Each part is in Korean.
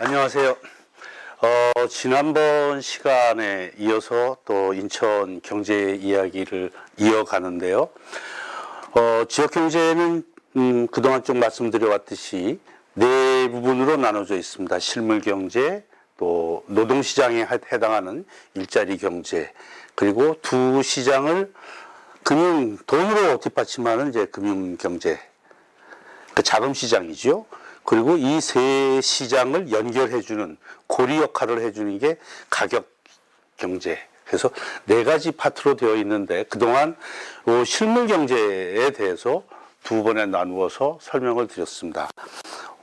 안녕하세요. 지난번 시간에 이어서 또 인천 경제 이야기를 이어가는데요. 지역 경제는 그동안 좀 말씀드려왔듯이 네 부분으로 나눠져 있습니다. 실물 경제, 또 노동시장에 해당하는 일자리 경제, 그리고 두 시장을 돈으로 뒷받침하는 이제 금융 경제, 그 자금 시장이죠. 그리고 이 세 시장을 연결해주는 고리 역할을 해주는 게 가격 경제. 그래서 네 가지 파트로 되어 있는데 그동안 실물 경제에 대해서 두 번에 나누어서 설명을 드렸습니다.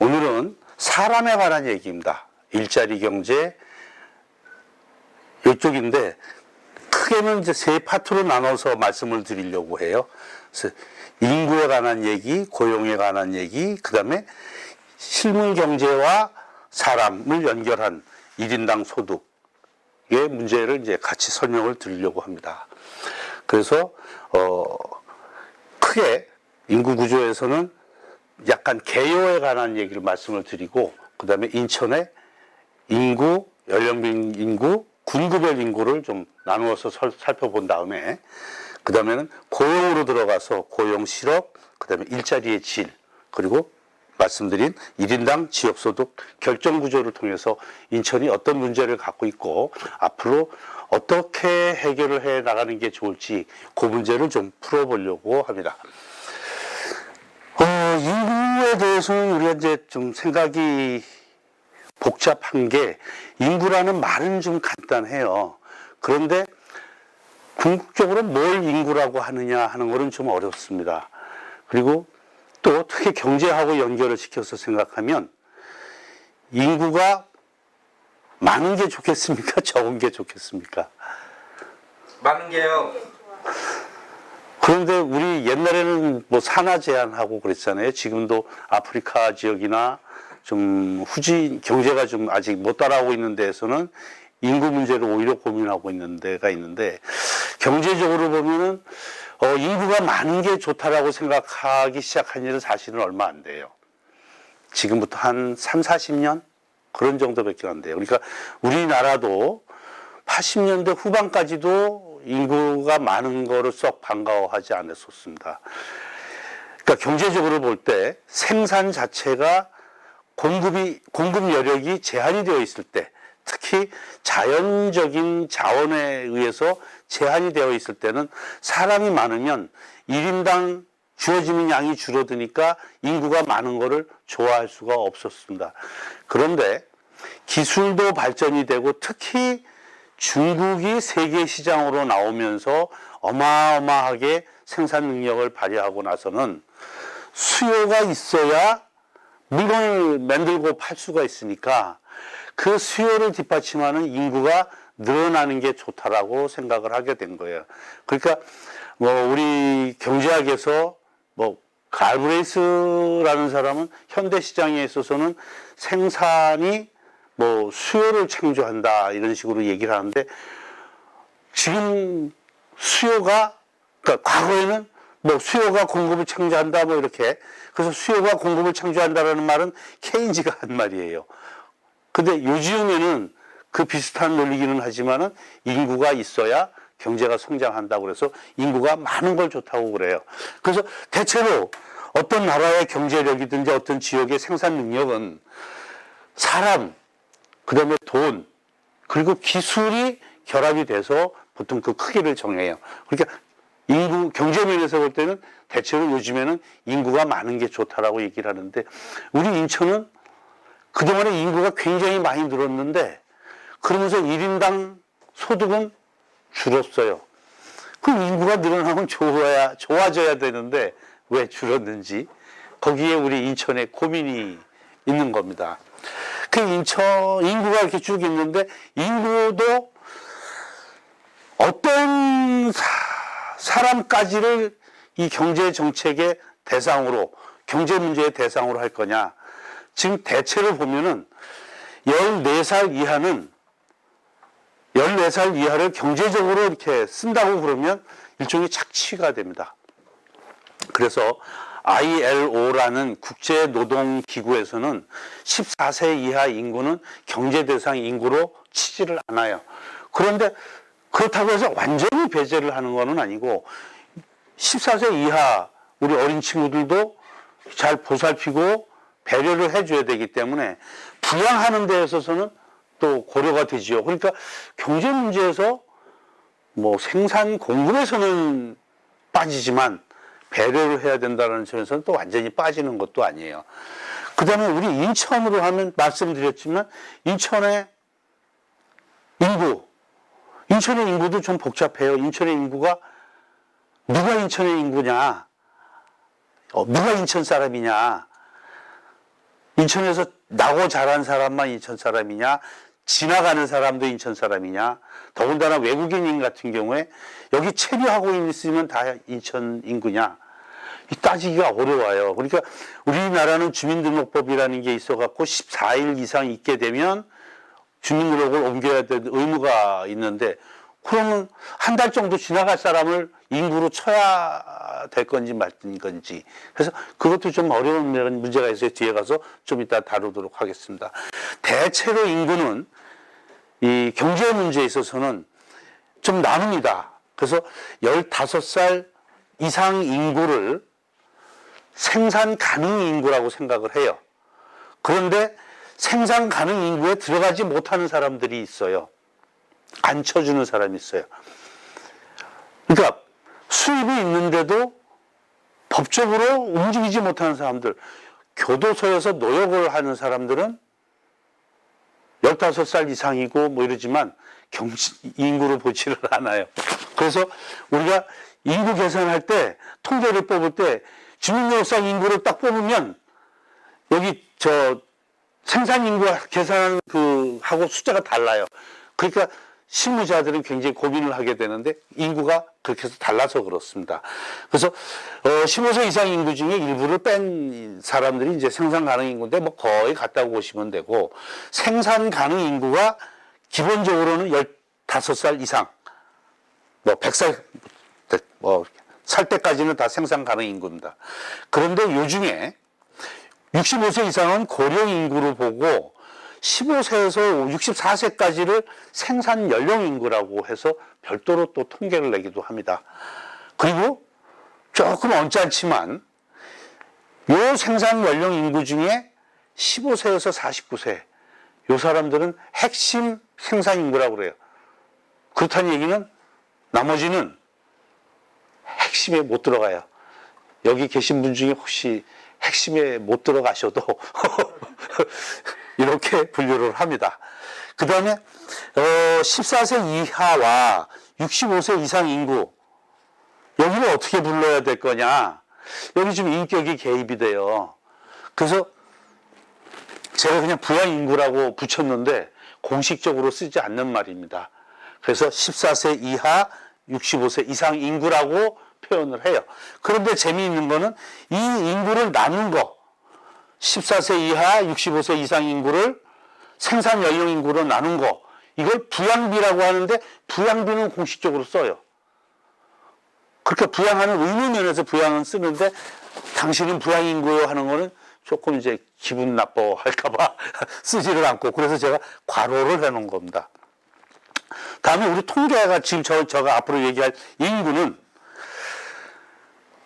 오늘은 사람에 관한 얘기입니다. 일자리 경제 이쪽인데 크게는 이제 세 파트로 나눠서 말씀을 드리려고 해요. 그래서 인구에 관한 얘기, 고용에 관한 얘기, 그 다음에 실물 경제와 사람을 연결한 1인당 소득의 문제를 이제 같이 설명을 드리려고 합니다. 그래서 크게 인구 구조에서는 약간 개요에 관한 얘기를 말씀을 드리고, 그 다음에 인천의 인구, 연령별 인구, 군구별 인구를 좀 나누어서 살펴본 다음에 그 다음에는 고용으로 들어가서 고용 실업, 그 다음에 일자리의 질, 그리고 말씀드린 1인당 지역소득 결정구조를 통해서 인천이 어떤 문제를 갖고 있고 앞으로 어떻게 해결을 해 나가는 게 좋을지 그 문제를 좀 풀어보려고 합니다. 인구에 대해서는 우리가 이제 좀 생각이 복잡한 게, 인구라는 말은 좀 간단해요. 그런데 궁극적으로 뭘 인구라고 하느냐 하는 것은 좀 어렵습니다. 그리고 또 특히 경제하고 연결을 시켜서 생각하면 인구가 많은 게 좋겠습니까? 적은 게 좋겠습니까? 많은 게요. 그런데 우리 옛날에는 뭐 산하 제한하고 그랬잖아요. 지금도 아프리카 지역이나 좀 경제가 좀 아직 못 따라오고 있는 데에서는 인구 문제를 오히려 고민하고 있는 데가 있는데, 경제적으로 보면은 인구가 많은 게 좋다라고 생각하기 시작한 지는 사실은 얼마 안 돼요. 지금부터 한 3, 40년? 그런 정도밖에 안 돼요. 그러니까 우리나라도 80년대 후반까지도 인구가 많은 거를 썩 반가워하지 않았었습니다. 그러니까 경제적으로 볼 때 생산 자체가 공급 여력이 제한이 되어 있을 때, 특히 자연적인 자원에 의해서 제한이 되어 있을 때는 사람이 많으면 1인당 주어지는 양이 줄어드니까 인구가 많은 거를 좋아할 수가 없었습니다. 그런데 기술도 발전이 되고 특히 중국이 세계 시장으로 나오면서 어마어마하게 생산 능력을 발휘하고 나서는 수요가 있어야 물건을 만들고 팔 수가 있으니까 그 수요를 뒷받침하는 인구가 늘어나는 게 좋다라고 생각을 하게 된 거예요. 그러니까 우리 경제학에서 갈브레이스라는 사람은 현대 시장에 있어서는 생산이 수요를 창조한다 이런 식으로 얘기를 하는데, 지금 수요가, 그러니까 과거에는 수요가 공급을 창조한다 이렇게, 그래서 수요가 공급을 창조한다라는 말은 케인즈가 한 말이에요. 근데 요즘에는 그 비슷한 논리기는 하지만은 인구가 있어야 경제가 성장한다고 그래서 인구가 많은 걸 좋다고 그래요. 그래서 대체로 어떤 나라의 경제력이든지 어떤 지역의 생산 능력은 사람, 그 다음에 돈, 그리고 기술이 결합이 돼서 보통 그 크기를 정해요. 그러니까 인구, 경제면에서 볼 때는 대체로 요즘에는 인구가 많은 게 좋다라고 얘기를 하는데, 우리 인천은 그동안에 인구가 굉장히 많이 늘었는데 그러면서 1인당 소득은 줄었어요. 그럼 인구가 늘어나면 좋아져야 되는데 왜 줄었는지, 거기에 우리 인천에 고민이 있는 겁니다. 그 인구가 이렇게 쭉 있는데 인구도 어떤 사람까지를 이 경제 정책의 대상으로, 경제 문제의 대상으로 할 거냐. 지금 대체로 보면은 14살 이하를 경제적으로 이렇게 쓴다고 그러면 일종의 착취가 됩니다. 그래서 ILO라는 국제노동기구에서는 14세 이하 인구는 경제대상 인구로 치지를 않아요. 그런데 그렇다고 해서 완전히 배제를 하는 것은 아니고 14세 이하 우리 어린 친구들도 잘 보살피고 배려를 해줘야 되기 때문에 부양하는 데 있어서는 또 고려가 되지요. 그러니까 경제 문제에서 뭐 생산 공급에서는 빠지지만 배려를 해야 된다는 점에서는 또 완전히 빠지는 것도 아니에요. 그 다음에 우리 인천으로 하면 말씀드렸지만 인천의 인구도 좀 복잡해요. 인천의 인구가 누가 인천의 인구냐, 누가 인천 사람이냐, 인천에서 나고 자란 사람만 인천 사람이냐, 지나가는 사람도 인천 사람이냐, 더군다나 외국인인 같은 경우에 여기 체류하고 있으면 다 인천 인구냐, 따지기가 어려워요. 그러니까 우리나라는 주민등록법이라는 게 있어갖고 14일 이상 있게 되면 주민등록을 옮겨야 될 의무가 있는데, 그러면 한 달 정도 지나갈 사람을 인구로 쳐야 될 건지 말든 건지. 그래서 그것도 좀 어려운 문제가 있어요. 뒤에 가서 좀 이따 다루도록 하겠습니다. 대체로 인구는 이 경제 문제에 있어서는 좀 나눕니다. 그래서 15살 이상 인구를 생산 가능 인구라고 생각을 해요. 그런데 생산 가능 인구에 들어가지 못하는 사람들이 있어요. 안 쳐주는 사람이 있어요. 그러니까 수입이 있는데도 법적으로 움직이지 못하는 사람들, 교도소에서 노역을 하는 사람들은 15살 이상이고 뭐 이러지만 인구로 보지를 않아요. 그래서 우리가 인구 계산할 때, 통계를 뽑을 때 주민등록상 인구를 딱 뽑으면 여기 생산 인구 계산하는 하고 숫자가 달라요. 그러니까 실무자들은 굉장히 고민을 하게 되는데 인구가 그렇게 해서 달라서 그렇습니다. 그래서 15세 이상 인구 중에 일부를 뺀 사람들이 이제 생산 가능 인구인데 뭐 거의 같다고 보시면 되고, 생산 가능 인구가 기본적으로는 15살 이상, 뭐 100살 살 때까지는 다 생산 가능 인구입니다. 그런데 요중에 65세 이상은 고령 인구로 보고 15세에서 64세까지를 생산 연령 인구라고 해서 별도로 또 통계를 내기도 합니다. 그리고 조금 언짢지만 요 생산 연령 인구 중에 15세에서 49세 요 사람들은 핵심 생산 인구라고 그래요. 그렇다는 얘기는 나머지는 핵심에 못 들어가요. 여기 계신 분 중에 혹시 핵심에 못 들어가셔도 이렇게 분류를 합니다. 그 다음에 14세 이하와 65세 이상 인구, 여기를 어떻게 불러야 될 거냐, 여기 좀 인격이 개입이 돼요. 그래서 제가 그냥 부양인구라고 붙였는데 공식적으로 쓰지 않는 말입니다. 그래서 14세 이하 65세 이상 인구라고 표현을 해요. 그런데 재미있는 거는 이 인구를 나눈 거, 14세 이하 65세 이상 인구를 생산 연령 인구로 나눈 거, 이걸 부양비라고 하는데 부양비는 공식적으로 써요. 그렇게 부양하는 의무 면에서 부양은 쓰는데 당신은 부양인구요 하는 거는 조금 이제 기분 나빠할까봐 쓰지를 않고, 그래서 제가 괄호를 해놓은 겁니다. 다음에 우리 통계가 지금 제가 앞으로 얘기할 인구는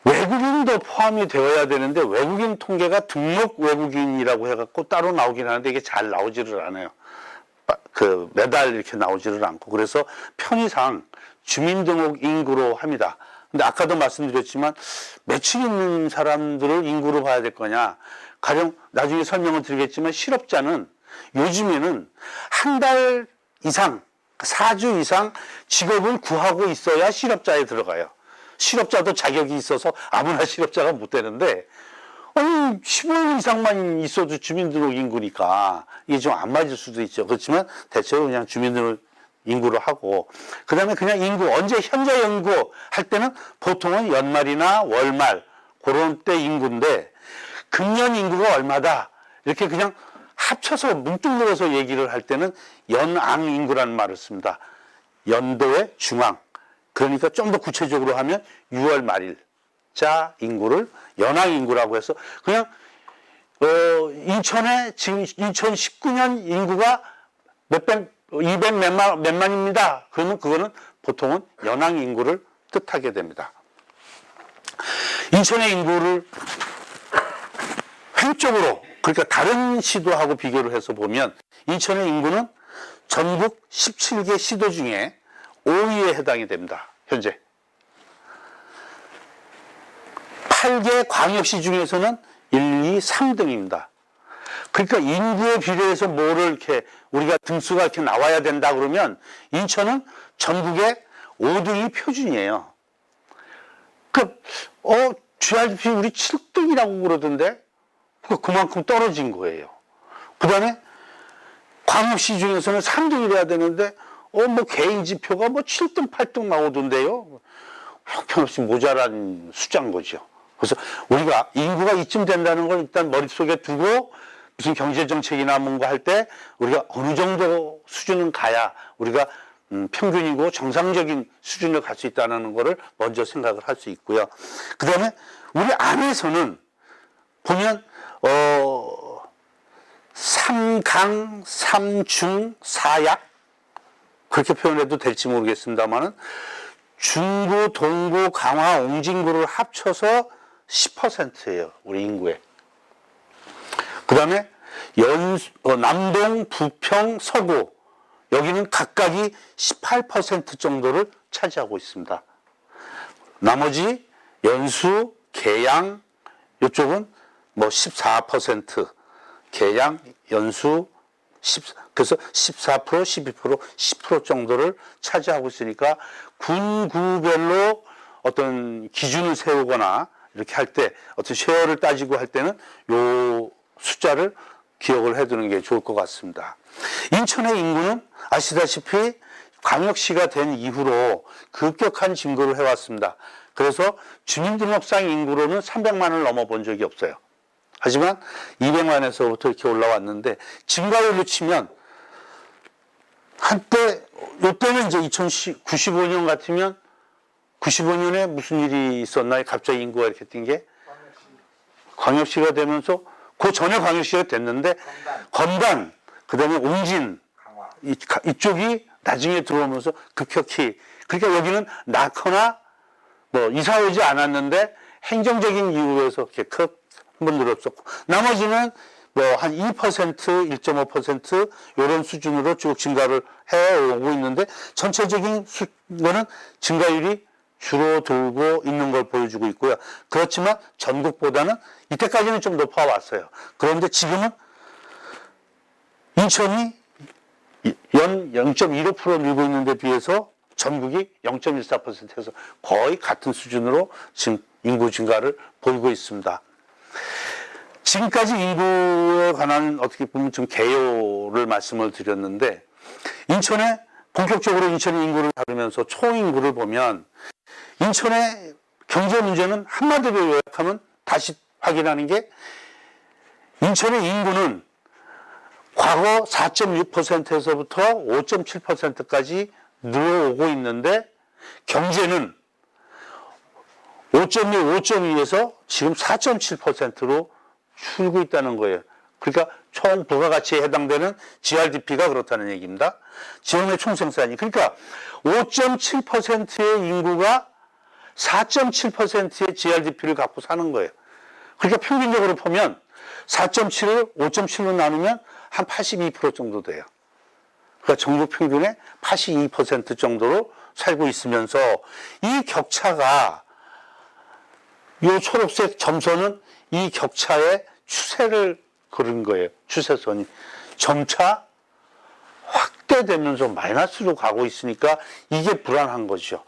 외국인도 포함이 되어야 되는데 외국인 통계가 등록 외국인이라고 해갖고 따로 나오긴 하는데 이게 잘 나오지를 않아요. 매달 이렇게 나오지를 않고, 그래서 편의상 주민등록 인구로 합니다. 근데 아까도 말씀드렸지만 매출 있는 사람들을 인구로 봐야 될 거냐, 가령 나중에 설명을 드리겠지만 실업자는 요즘에는 한 달 이상, 4주 이상 직업을 구하고 있어야 실업자에 들어가요. 실업자도 자격이 있어서 아무나 실업자가 못 되는데, 아니 15일 이상만 있어도 주민등록 인구니까 이게 좀 안 맞을 수도 있죠. 그렇지만 대체로 그냥 주민등록 인구로 하고, 그 다음에 그냥 인구, 언제 현재 인구 할 때는 보통은 연말이나 월말 그런 때 인구인데, 금년 인구가 얼마다 이렇게 그냥 합쳐서 뭉뚱그려서 얘기를 할 때는 연앙 인구라는 말을 씁니다. 연도의 중앙. 그러니까 좀 더 구체적으로 하면 6월 말일, 자 인구를 연항 인구라고 해서 그냥 인천에 지금 2019년 인구가 200 몇만입니다. 그러면 그거는 보통은 연항 인구를 뜻하게 됩니다. 인천의 인구를 횡적으로 그러니까 다른 시도하고 비교를 해서 보면 인천의 인구는 전국 17개 시도 중에 5위에 해당이 됩니다. 현재 8개 광역시 중에서는 1, 2, 3등입니다. 그러니까 인구에 비례해서 뭐를 이렇게 우리가 등수가 이렇게 나와야 된다 그러면 인천은 전국에 5등이 표준이에요. GRDP 우리 7등이라고 그러던데 그만큼 떨어진 거예요. 그 다음에 광역시 중에서는 3등이래야 되는데 개인 지표가 7등, 8등 나오던데요. 형편없이 모자란 숫자인 거죠. 그래서 우리가 인구가 이쯤 된다는 걸 일단 머릿속에 두고 무슨 경제정책이나 뭔가 할 때 우리가 어느 정도 수준은 가야 우리가 평균이고 정상적인 수준을 갈 수 있다는 것을 먼저 생각을 할 수 있고요. 그 다음에 우리 안에서는 보면 3강, 3중, 4약 그렇게 표현해도 될지 모르겠습니다만은 중구, 동구, 강화, 옹진구를 합쳐서 10%예요. 우리 인구에. 그 다음에 남동, 부평, 서구 여기는 각각이 18% 정도를 차지하고 있습니다. 나머지 연수, 계양 이쪽은 14% 계양, 연수 그래서 14%, 12%, 10% 정도를 차지하고 있으니까 군구별로 어떤 기준을 세우거나 이렇게 할 때 어떤 쉐어를 따지고 할 때는 요 숫자를 기억을 해두는 게 좋을 것 같습니다. 인천의 인구는 아시다시피 광역시가 된 이후로 급격한 증가를 해왔습니다. 그래서 주민등록상 인구로는 300만을 넘어본 적이 없어요. 하지만 200만에서부터 이렇게 올라왔는데 증가율로 치면 한때 요때는 이제 1995년 같으면 95년에 무슨 일이 있었나요? 갑자기 인구가 이렇게 뛴 게 광역시가 되면서 그 전에 광역시가 됐는데 건단 그다음에 옹진 이쪽이 나중에 들어오면서 급격히 그러니까 여기는 낳거나 이사 오지 않았는데 행정적인 이유에서 이렇게 한번 늘었었고 나머지는 한 2%, 1.5% 이런 수준으로 쭉 증가를 해오고 있는데 전체적인 거는 증가율이 줄어들고 있는 걸 보여주고 있고요. 그렇지만 전국보다는 이때까지는 좀 높아왔어요. 그런데 지금은 인천이 연 0.15% 늘고 있는 데 비해서 전국이 0.14%에서 거의 같은 수준으로 지금 인구 증가를 보이고 있습니다. 지금까지 인구에 관한 어떻게 보면 좀 개요를 말씀을 드렸는데 인천의 본격적으로 인천의 인구를 다루면서 총인구를 보면 인천의 경제 문제는 한마디로 요약하면 다시 확인하는 게 인천의 인구는 과거 4.6%에서부터 5.7%까지 늘어오고 있는데 경제는 5.1, 5.2에서 지금 4.7%로 줄고 있다는 거예요. 그러니까 총 부가가치에 해당되는 GRDP가 그렇다는 얘기입니다. 지역내 총생산이. 그러니까 5.7%의 인구가 4.7%의 GRDP를 갖고 사는 거예요. 그러니까 평균적으로 보면 4.7을 5.7로 나누면 한 82% 정도 돼요. 그러니까 전국 평균의 82% 정도로 살고 있으면서 이 격차가 이 초록색 점선은 이 격차의 추세를 그린 거예요. 추세선이. 점차 확대되면서 마이너스로 가고 있으니까 이게 불안한 거죠.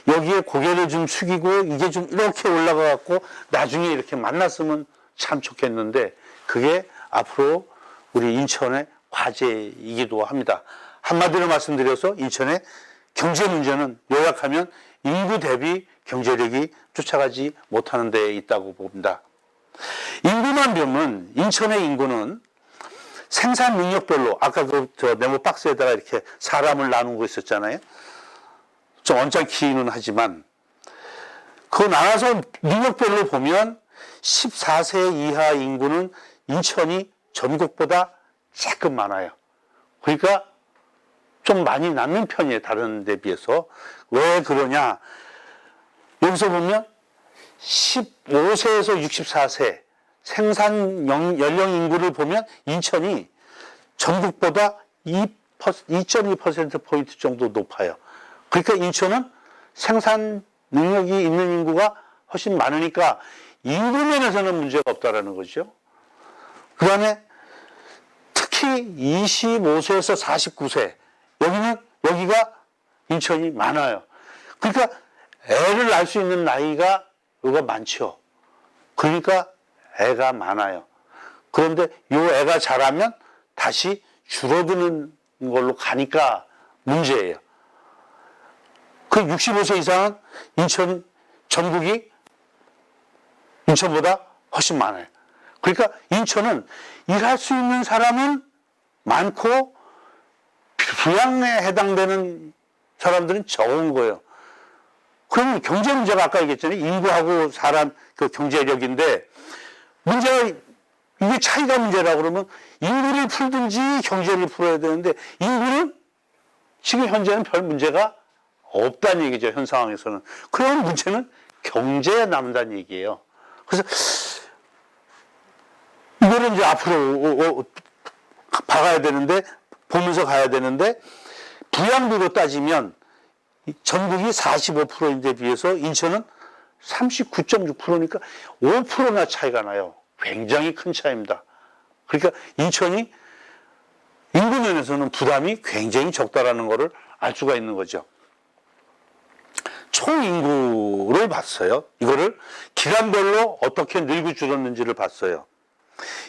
여기에 고개를 좀 숙이고 이게 좀 이렇게 올라가 갖고 나중에 이렇게 만났으면 참 좋겠는데 그게 앞으로 우리 인천의 과제이기도 합니다. 한마디로 말씀드려서 인천의 경제 문제는 요약하면 인구 대비 경제력이 쫓아가지 못하는 데에 있다고 봅니다. 인구만 보면 인천의 인구는 생산 능력별로 아까 저 네모 박스에다가 이렇게 사람을 나누고 있었잖아요. 좀 언짢기는 하지만 그거 나눠서 능력별로 보면 14세 이하 인구는 인천이 전국보다 조금 많아요. 그러니까 좀 많이 남는 편이에요. 다른 데 비해서. 왜 그러냐. 여기서 보면 15세에서 64세 생산 연령 인구를 보면 인천이 전국보다 2.2%포인트 정도 높아요. 그러니까 인천은 생산 능력이 있는 인구가 훨씬 많으니까 인구 면에서는 문제가 없다라는 거죠. 그 다음에 특히 25세에서 49세 여기가 인천이 많아요. 그러니까 애를 낳을 수 있는 나이가 여기가 많죠. 그러니까 애가 많아요. 그런데 이 애가 자라면 다시 줄어드는 걸로 가니까 문제예요. 그 65세 이상은 전국이 인천보다 훨씬 많아요. 그러니까 인천은 일할 수 있는 사람은 많고 부양에 해당되는 사람들은 적은 거예요. 그러면 경제 문제가 아까 얘기했잖아요. 인구하고 사람 그 경제력인데 문제가 이게 차이가 문제라 그러면 인구를 풀든지 경제를 풀어야 되는데 인구는 지금 현재는 별 문제가 없다는 얘기죠. 현 상황에서는. 그런 문제는 경제에 남는다는 얘기예요. 그래서 이거를 이제 앞으로 봐가야 되는데 보면서 가야 되는데 부양비로 따지면 전국이 45%인데 비해서 인천은 39.6%니까 5%나 차이가 나요. 굉장히 큰 차이입니다. 그러니까 인천이 인구 면에서는 부담이 굉장히 적다라는 것을 알 수가 있는 거죠. 총 인구를 봤어요. 이거를 기간별로 어떻게 늘고 줄었는지를 봤어요.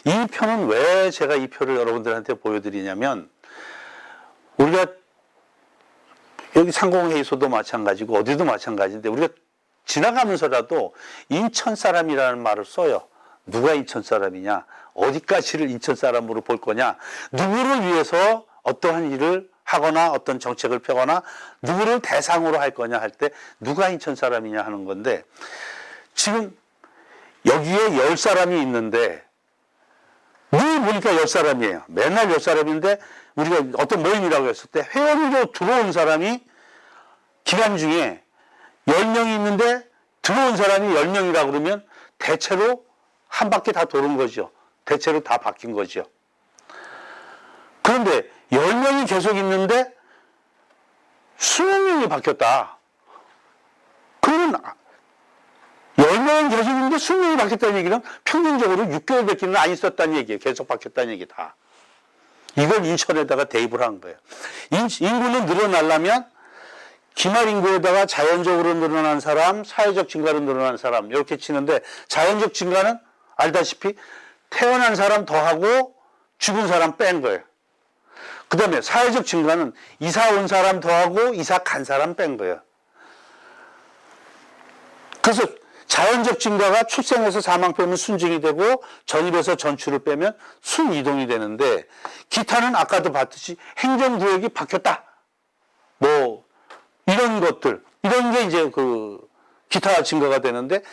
이 표는 왜 제가 이 표를 여러분들한테 보여드리냐면 우리가 여기 상공회의소도 마찬가지고 어디도 마찬가지인데 우리가 지나가면서라도 인천 사람이라는 말을 써요. 누가 인천 사람이냐? 어디까지를 인천 사람으로 볼 거냐? 누구를 위해서 어떠한 일을 하거나 어떤 정책을 펴거나 누구를 대상으로 할 거냐 할 때 누가 인천 사람이냐 하는 건데 지금 여기에 10사람이 있는데 늘 보니까 10사람이에요. 맨날 10사람인데 우리가 어떤 모임이라고 했을 때 회원으로 들어온 사람이 기간 중에 10명이 있는데 들어온 사람이 10명이라고 그러면 대체로 한 바퀴 다 도는 거죠. 대체로 다 바뀐 거죠. 그런데 10명이 계속 있는데 20명이 바뀌었다. 그러면 10명은 계속 있는데 20명이 바뀌었다는 얘기는 평균적으로 6개월밖에는 안 있었다는 얘기예요. 계속 바뀌었다는 얘기다. 이걸 인천에다가 대입을 한 거예요. 인구는 늘어나려면 기말 인구에다가 자연적으로 늘어난 사람, 사회적 증가로 늘어난 사람 이렇게 치는데 자연적 증가는 알다시피 태어난 사람 더하고 죽은 사람 뺀 거예요. 그 다음에 사회적 증가는 이사 온 사람 더하고 이사 간 사람 뺀 거예요. 그래서 자연적 증가가 출생에서 사망 빼면 순증이 되고 전입에서 전출을 빼면 순이동이 되는데 기타는 아까도 봤듯이 행정구역이 바뀌었다. 뭐 이런 것들 이런 게 이제 그 기타 증가가 되는데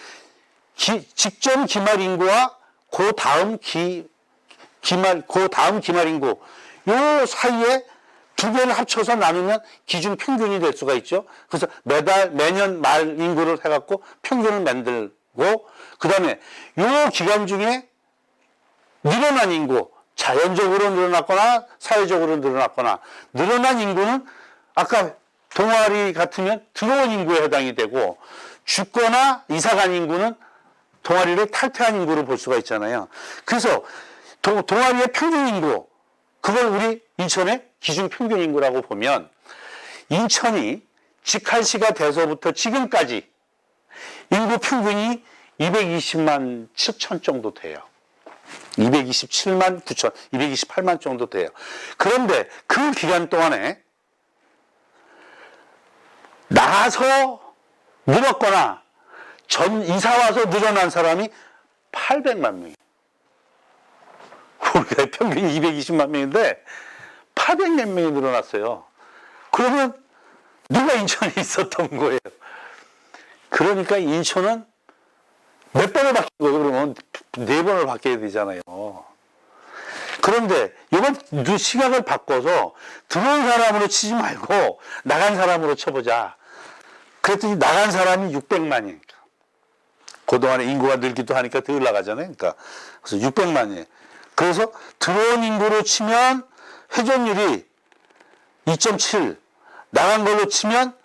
직전 기말 인구와 그 다음 기말 인구 요 사이에 두 개를 합쳐서 나누면 기준 평균이 될 수가 있죠. 그래서 매년 말 인구를 해갖고 평균을 만들고, 그 다음에 요 기간 중에 늘어난 인구, 자연적으로 늘어났거나 사회적으로 늘어났거나, 늘어난 인구는 아까 동아리 같으면 들어온 인구에 해당이 되고, 죽거나 이사간 인구는 동아리를 탈퇴한 인구를 볼 수가 있잖아요. 그래서 동아리의 평균 인구, 그걸 우리 인천의 기준 평균 인구라고 보면 인천이 직할시가 돼서부터 지금까지 인구 평균이 220만 7천 정도 돼요. 227만 9천, 228만 정도 돼요. 그런데 그 기간 동안에 나가서 늘었거나 이사 와서 늘어난 사람이 800만 명이에요. 우리가 평균이 220만 명인데 800몇 명이 늘어났어요. 그러면 누가 인천에 있었던 거예요? 그러니까 인천은 몇 번을 바뀐 거예요? 그러면 4번을 바뀌어야 되잖아요. 그런데 이번 시각을 바꿔서 들어온 사람으로 치지 말고 나간 사람으로 쳐보자. 그랬더니 나간 사람이 600만이니까. 그동안에 인구가 늘기도 하니까 더 올라가잖아요. 그러니까 그래서 600만이에요. 그래서 들어온 인구로 치면 회전율이 2.7, 나간 걸로 치면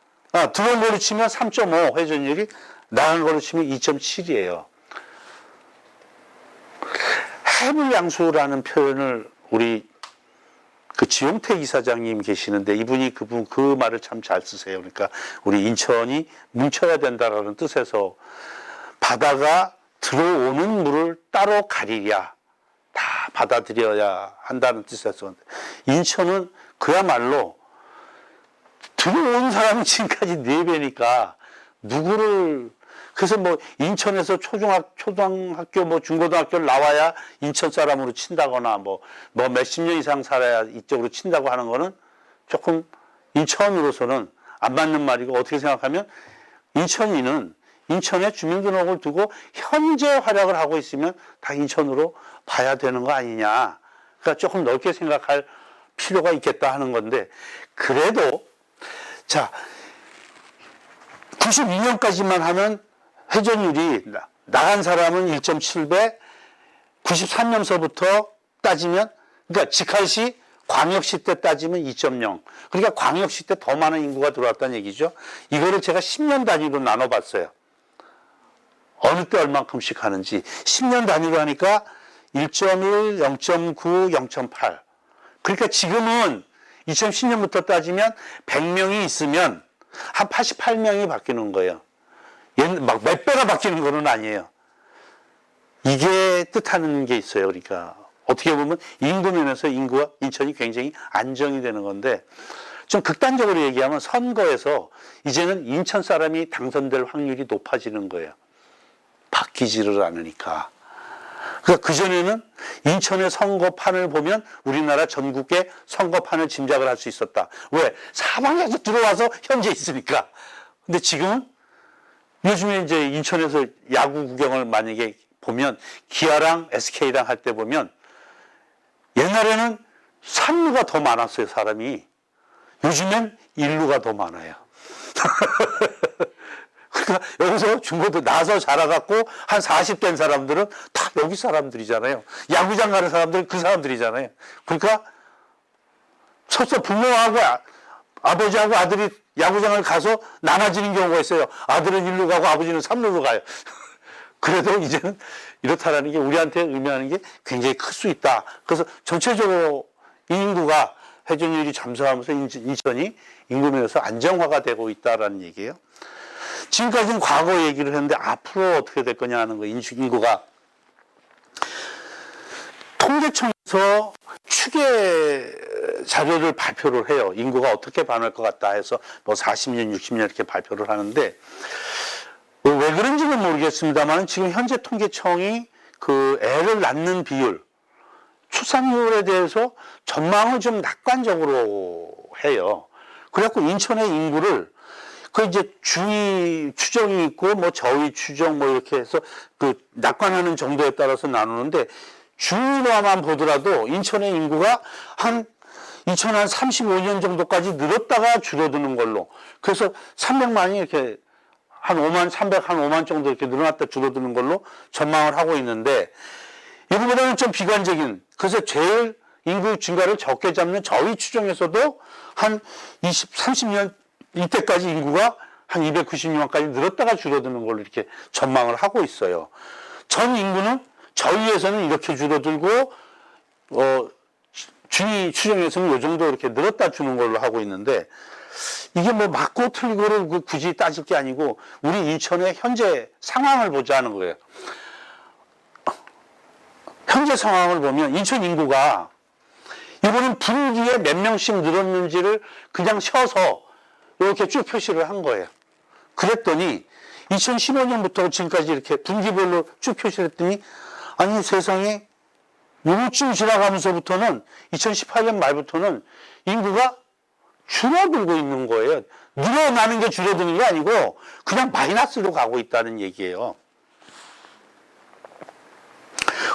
들어온 걸로 치면 3.5 회전율이, 나간 걸로 치면 2.7이에요. 해불양수라는 표현을 우리 그 지용택 이사장님 계시는데 이분이 그 말을 참 잘 쓰세요. 그러니까 우리 인천이 뭉쳐야 된다라는 뜻에서 바다가 들어오는 물을 따로 가리랴, 다 받아들여야 한다는 뜻에서 인천은 그야말로 들어온 사람이 지금까지 4배니까 누구를, 그래서 뭐 인천에서 초등학교 뭐 중고등학교를 나와야 인천 사람으로 친다거나 뭐 몇십 년 이상 살아야 이쪽으로 친다고 하는 거는 조금 인천으로서는 안 맞는 말이고, 어떻게 생각하면 인천인은 인천에 주민등록을 두고 현재 활약을 하고 있으면 다 인천으로 봐야 되는 거 아니냐. 그러니까 조금 넓게 생각할 필요가 있겠다 하는 건데, 그래도 자 92년까지만 하면 회전율이 나간 사람은 1.7배, 93년서부터 따지면, 그러니까 직할시 광역시 때 따지면 2.0. 그러니까 광역시 때 더 많은 인구가 들어왔다는 얘기죠. 이거를 제가 10년 단위로 나눠봤어요. 어느 때 얼만큼씩 하는지. 10년 단위로 하니까 1.1, 0.9, 0.8. 그러니까 지금은 2010년부터 따지면 100명이 있으면 한 88명이 바뀌는 거예요. 막 몇 배가 바뀌는 거는 아니에요. 이게 뜻하는 게 있어요. 그러니까 어떻게 보면 인구 면에서 인천이 굉장히 안정이 되는 건데, 좀 극단적으로 얘기하면 선거에서 이제는 인천 사람이 당선될 확률이 높아지는 거예요. 바뀌지를 않으니까. 그러니까 그전에는 인천의 선거판을 보면 우리나라 전국의 선거판을 짐작을 할 수 있었다. 왜? 사방에서 들어와서 현재 있으니까. 근데 지금은 요즘에 이제 인천에서 야구 구경을 만약에 보면 기아랑 SK랑 할 때 보면 옛날에는 3루가 더 많았어요, 사람이. 요즘엔 1루가 더 많아요. 그러니까 여기서 중고도 나서 자라갖고 한 40 된 사람들은 다 여기 사람들이잖아요. 야구장 가는 사람들은 그 사람들이잖아요. 그러니까 서서 부모하고 아버지하고 아들이 야구장을 가서 나눠지는 경우가 있어요. 아들은 1루 가고 아버지는 3루로 가요. 그래도 이제는 이렇다라는 게 우리한테 의미하는 게 굉장히 클 수 있다. 그래서 전체적으로 이 인구가 회전율이 잠수하면서 인천이 인구 면에서 안정화가 되고 있다라는 얘기예요. 지금까지는 과거 얘기를 했는데 앞으로 어떻게 될 거냐 하는 거예요. 인구가. 통계청에서 추계 자료를 발표를 해요. 인구가 어떻게 변할 것 같다 해서 뭐 40년, 60년 이렇게 발표를 하는데, 왜 그런지는 모르겠습니다만 지금 현재 통계청이 그 애를 낳는 비율, 출산율에 대해서 전망을 좀 낙관적으로 해요. 그래갖고 인천의 인구를 그 이제 중위 추정이 있고 뭐 저위 추정 뭐 이렇게 해서 그 낙관하는 정도에 따라서 나누는데, 중위로만 보더라도 인천의 인구가 한 2035년 정도까지 늘었다가 줄어드는 걸로, 그래서 300만이 이렇게 한 5만, 300, 한 5만 정도 이렇게 늘어났다 줄어드는 걸로 전망을 하고 있는데, 이거보다는 좀 비관적인, 그래서 제일 인구 증가를 적게 잡는 저위 추정에서도 한 20, 30년 이때까지 인구가 한 296만까지 늘었다가 줄어드는 걸로 이렇게 전망을 하고 있어요. 전 인구는 저위에서는 이렇게 줄어들고, 중위 추정에서는 이 정도 이렇게 늘었다 주는 걸로 하고 있는데, 이게 뭐 맞고 틀고를 굳이 따질 게 아니고 우리 인천의 현재 상황을 보자는 거예요. 현재 상황을 보면 인천 인구가 이번엔 분기에 몇 명씩 늘었는지를 그냥 쉬어서 이렇게 쭉 표시를 한 거예요. 그랬더니 2015년부터 지금까지 이렇게 분기별로 쭉 표시를 했더니, 아니 세상에 요쯤 지나가면서부터는 2018년 말부터는 인구가 줄어들고 있는 거예요. 늘어나는 게 줄어드는 게 아니고 그냥 마이너스로 가고 있다는 얘기예요.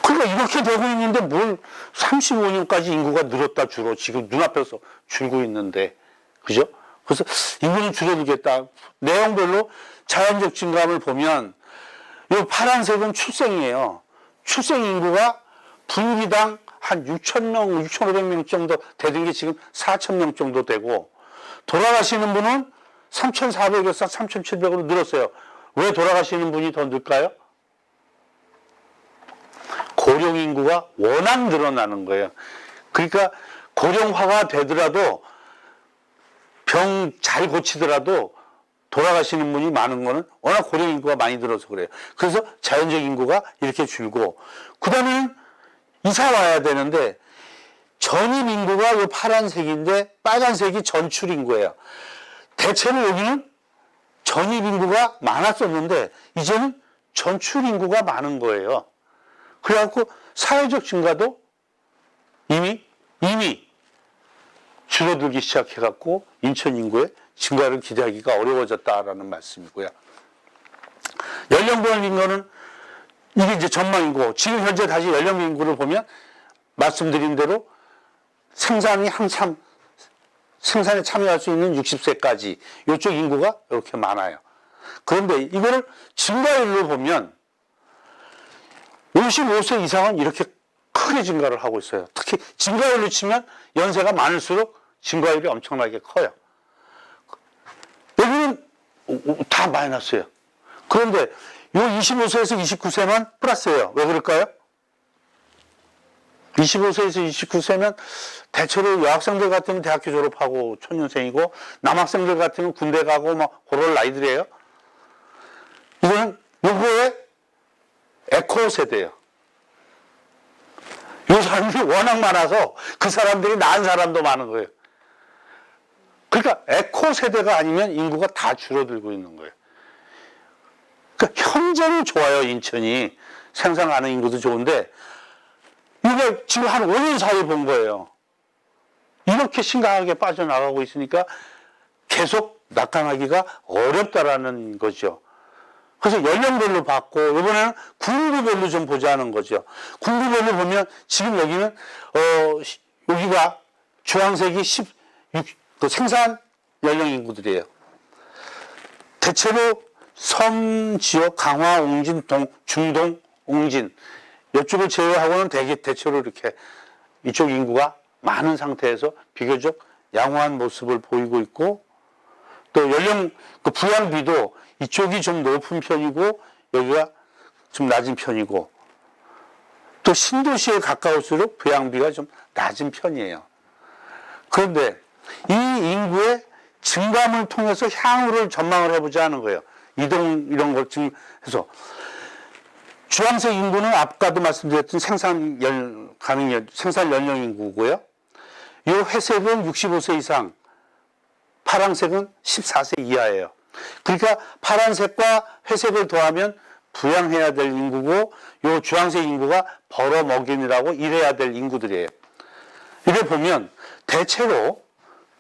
그러니까 이렇게 되고 있는데 뭘 35년까지 인구가 늘었다 줄어 지금 눈앞에서 줄고 있는데 그죠? 그래서 인구는 줄어들겠다. 내용별로 자연적 증감을 보면 이 파란색은 출생이에요. 출생 인구가 분기당 한 6,000명, 6,500명 정도 되는 게 지금 4,000명 정도 되고 돌아가시는 분은 3,400에서 3,700으로 늘었어요. 왜 돌아가시는 분이 더 늘까요? 고령 인구가 워낙 늘어나는 거예요. 그러니까 고령화가 되더라도 병 잘 고치더라도 돌아가시는 분이 많은 거는 워낙 고령 인구가 많이 들어서 그래요. 그래서 자연적 인구가 이렇게 줄고 그다음에는 이사 와야 되는데 전입 인구가 이 파란색인데 빨간색이 전출 인구예요. 대체로 여기는 전입 인구가 많았었는데 이제는 전출 인구가 많은 거예요. 그래갖고 사회적 증가도 이미 줄어들기 시작해갖고 인천 인구의 증가를 기대하기가 어려워졌다라는 말씀이고요. 연령별 인구는 이게 이제 전망이고 지금 현재 다시 연령별 인구를 보면 말씀드린 대로 생산에 참여할 수 있는 60세까지 이쪽 인구가 이렇게 많아요. 그런데 이거를 증가율로 보면 55세 이상은 이렇게 크게 증가를 하고 있어요. 특히 증가율로 치면 연세가 많을수록 증가율이 엄청나게 커요. 여기는 다 마이너스예요. 그런데 요 25세에서 29세만 플러스예요. 왜 그럴까요? 25세에서 29세면 대체로 여학생들 같으면 대학교 졸업하고 초년생이고 남학생들 같으면 군대 가고 막 그럴 나이들이에요. 이거는 요거의 에코 세대예요. 요 사람들이 워낙 많아서 그 사람들이 나은 사람도 많은 거예요. 그러니까 에코 세대가 아니면 인구가 다 줄어들고 있는 거예요. 그러니까 현재는 좋아요, 인천이. 생산하는 인구도 좋은데 이게 지금 한 5년 사이에 본 거예요. 이렇게 심각하게 빠져나가고 있으니까 계속 나타나기가 어렵다라는 거죠. 그래서 연령별로 봤고 이번에는 군구별로 좀 보자는 거죠. 군구별로 보면 지금 여기는 여기가 주황색이 16 그 생산 연령 인구들이에요. 대체로 섬 지역 강화, 옹진, 중동, 옹진 이쪽을 제외하고는 대체로 이렇게 이쪽 인구가 많은 상태에서 비교적 양호한 모습을 보이고 있고 또 연령 그 부양비도 이쪽이 좀 높은 편이고 여기가 좀 낮은 편이고 또 신도시에 가까울수록 부양비가 좀 낮은 편이에요. 그런데 이 인구의 증감을 통해서 향후를 전망을 해보자 하는 거예요. 이동 이런 걸 지금 해서 주황색 인구는 아까도 말씀드렸던 생산 연령 인구고요. 이 회색은 65세 이상, 파란색은 14세 이하예요. 그러니까 파란색과 회색을 더하면 부양해야 될 인구고 이 주황색 인구가 벌어먹인이라고 일해야 될 인구들이에요. 이래 보면 대체로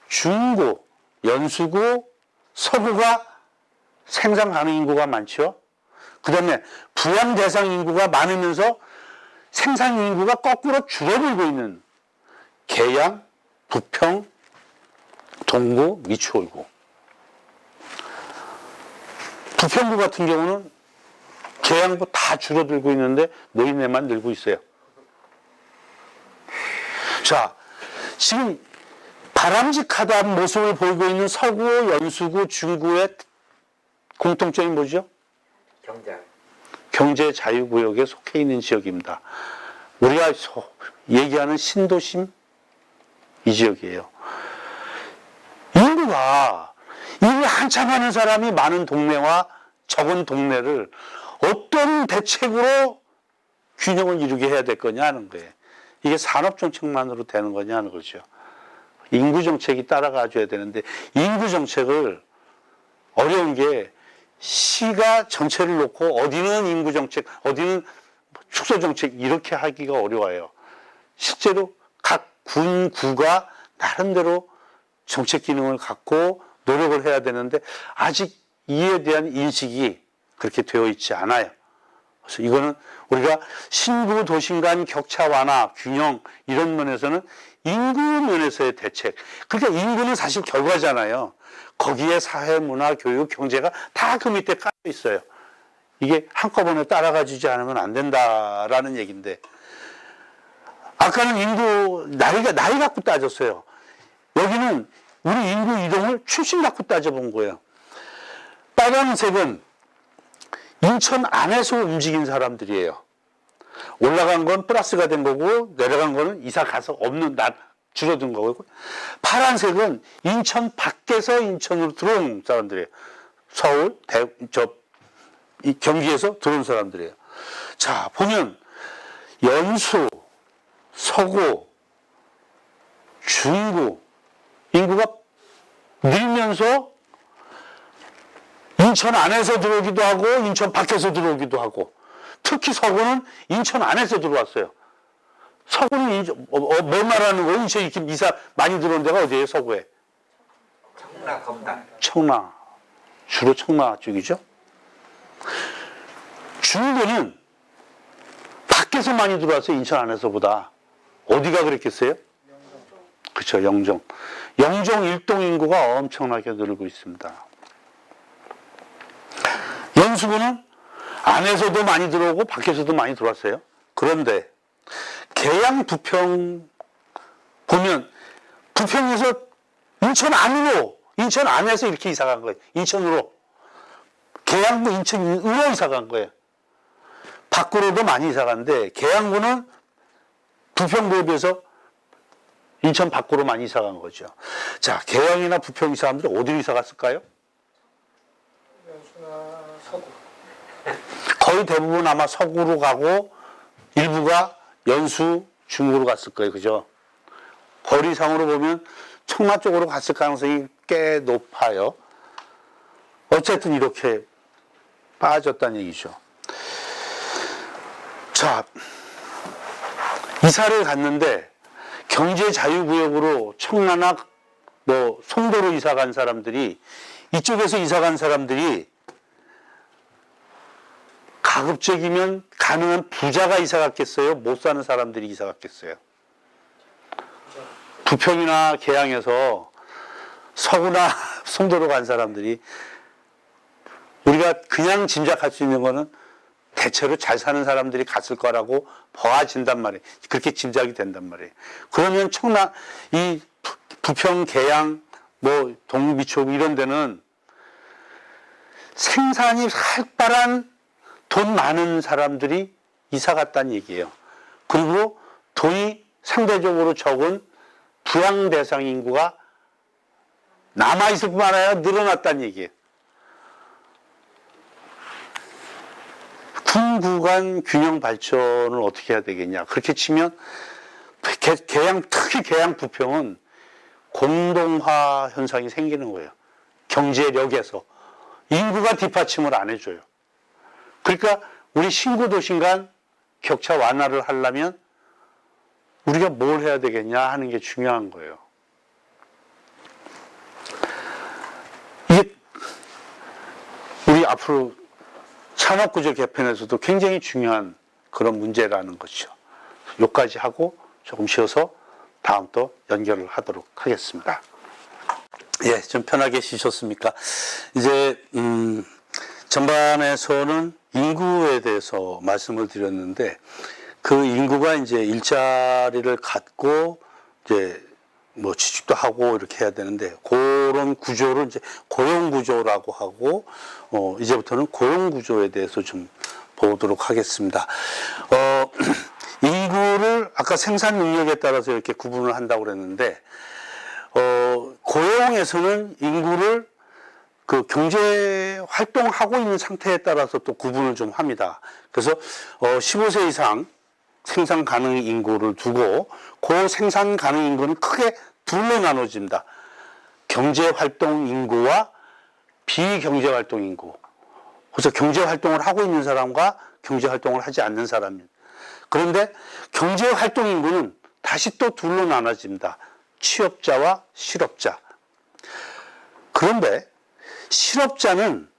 중구, 연수구, 서구가 생산 가능 인구가 많죠. 그 다음에 부양 대상 인구가 많으면서 생산 인구가 거꾸로 줄어들고 있는 계양, 부평, 동구, 미추홀구. 부평구 같은 경우는 계양구 다 줄어들고 있는데 노인네만 늘고 있어요. 자, 지금 바람직하다는 모습을 보이고 있는 서구, 연수구, 중구의 공통점이 뭐죠? 경제 자유구역에 속해 있는 지역입니다. 우리가 얘기하는 신도심 이 지역이에요. 인구가 인구 한참 많은 사람이 많은 동네와 적은 동네를 어떤 대책으로 균형을 이루게 해야 될 거냐 하는 거예요. 이게 산업정책만으로 되는 거냐 하는 거죠. 인구정책이 따라가 줘야 되는데 인구정책을 어려운 게 시가 전체를 놓고 어디는 인구정책, 어디는 축소정책 이렇게 하기가 어려워요. 실제로 각 군구가 나름대로 정책 기능을 갖고 노력을 해야 되는데 아직 이에 대한 인식이 그렇게 되어 있지 않아요. 그래서 이거는 우리가 신구 도심 간 격차 완화, 균형 이런 면에서는 인구 면에서의 대책. 그러니까 인구는 사실 결과잖아요. 거기에 사회, 문화, 교육, 경제가 다 그 밑에 깔려 있어요. 이게 한꺼번에 따라가 주지 않으면 안 된다라는 얘기인데 아까는 인구 나이 갖고 따졌어요. 여기는 우리 인구 이동을 출신 갖고 따져본 거예요. 빨간색은 인천 안에서 움직인 사람들이에요. 올라간 건 플러스가 된 거고 내려간 거는 이사 가서 없는 줄어든 거고 파란색은 인천 밖에서 인천으로 들어온 사람들이에요. 서울, 이 경기에서 들어온 사람들이에요. 자, 보면 연수, 서구, 중구 인구가 늘면서 인천 안에서 들어오기도 하고 인천 밖에서 들어오기도 하고 특히 서구는 인천 안에서 들어왔어요. 서구는 뭘 말하는 거예요? 인천 이렇게 이사 많이 들어온 데가 어디예요? 서구에? 청라, 검단. 청라. 주로 청라 쪽이죠. 중구는 밖에서 많이 들어왔어요. 인천 안에서보다. 어디가 그랬겠어요? 그렇죠. 영종. 영종 일동 인구가 엄청나게 늘고 있습니다. 연수구는 안에서도 많이 들어오고 밖에서도 많이 들어왔어요. 그런데 계양 부평 보면 부평에서 인천 안으로 인천 안에서 이렇게 이사 간 거예요. 인천으로. 계양구 인천으로 이사 간 거예요. 밖으로도 많이 이사 갔는데 계양구는 부평구에 비해서 인천 밖으로 많이 이사 간 거죠. 자, 계양이나 부평 이 사람들이 어디로 이사 갔을까요? 연수나 서구. 거의 대부분 아마 서구로 가고 일부가 연수, 중구로 갔을 거예요. 그죠? 거리상으로 보면 청라 쪽으로 갔을 가능성이 꽤 높아요. 어쨌든 이렇게 빠졌다는 얘기죠. 자, 이사를 갔는데 경제자유구역으로 청라나 뭐 송도로 이사 간 사람들이 이쪽에서 이사 간 사람들이 가급적이면 가능한 부자가 이사 갔겠어요? 못 사는 사람들이 이사 갔겠어요? 부평이나 계양에서 서구나 송도로 간 사람들이 우리가 그냥 짐작할 수 있는 거는 대체로 잘 사는 사람들이 갔을 거라고 봐진단 말이에요. 그렇게 짐작이 된단 말이에요. 그러면 청라, 이 부평, 계양, 뭐 동비초 이런 데는 생산이 활발한 돈 많은 사람들이 이사 갔다는 얘기예요. 그리고 돈이 상대적으로 적은 부양 대상 인구가 남아있을 뿐만 아니라 늘어났다는 얘기예요. 군구간 균형 발전을 어떻게 해야 되겠냐. 그렇게 치면 계양, 특히 계양 부평은 공동화 현상이 생기는 거예요. 경제력에서. 인구가 뒷받침을 안 해줘요. 그러니까 우리 신구 도심 간 격차 완화를 하려면 우리가 뭘 해야 되겠냐 하는 게 중요한 거예요. 이게 우리 앞으로 산업구조 개편에서도 굉장히 중요한 그런 문제라는 것이죠. 여기까지 하고 조금 쉬어서 다음 또 연결을 하도록 하겠습니다. 예, 좀 편하게 쉬셨습니까? 이제 전반에서는 인구에 대해서 말씀을 드렸는데 그 인구가 이제 일자리를 갖고 이제 뭐 취직도 하고 이렇게 해야 되는데 그런 구조를 이제 고용 구조라고 하고 이제부터는 고용 구조에 대해서 좀 보도록 하겠습니다. 인구를 아까 생산 능력에 따라서 이렇게 구분을 한다고 그랬는데 고용에서는 인구를 그 경제 활동하고 있는 상태에 따라서 또 구분을 좀 합니다. 그래서 15세 이상 생산 가능 인구를 두고 그 생산 가능 인구는 크게 둘로 나눠집니다. 경제 활동 인구와 비경제 활동 인구. 그래서 경제 활동을 하고 있는 사람과 경제 활동을 하지 않는 사람. 그런데 경제 활동 인구는 다시 또 둘로 나눠집니다. 취업자와 실업자. 그런데 실업자는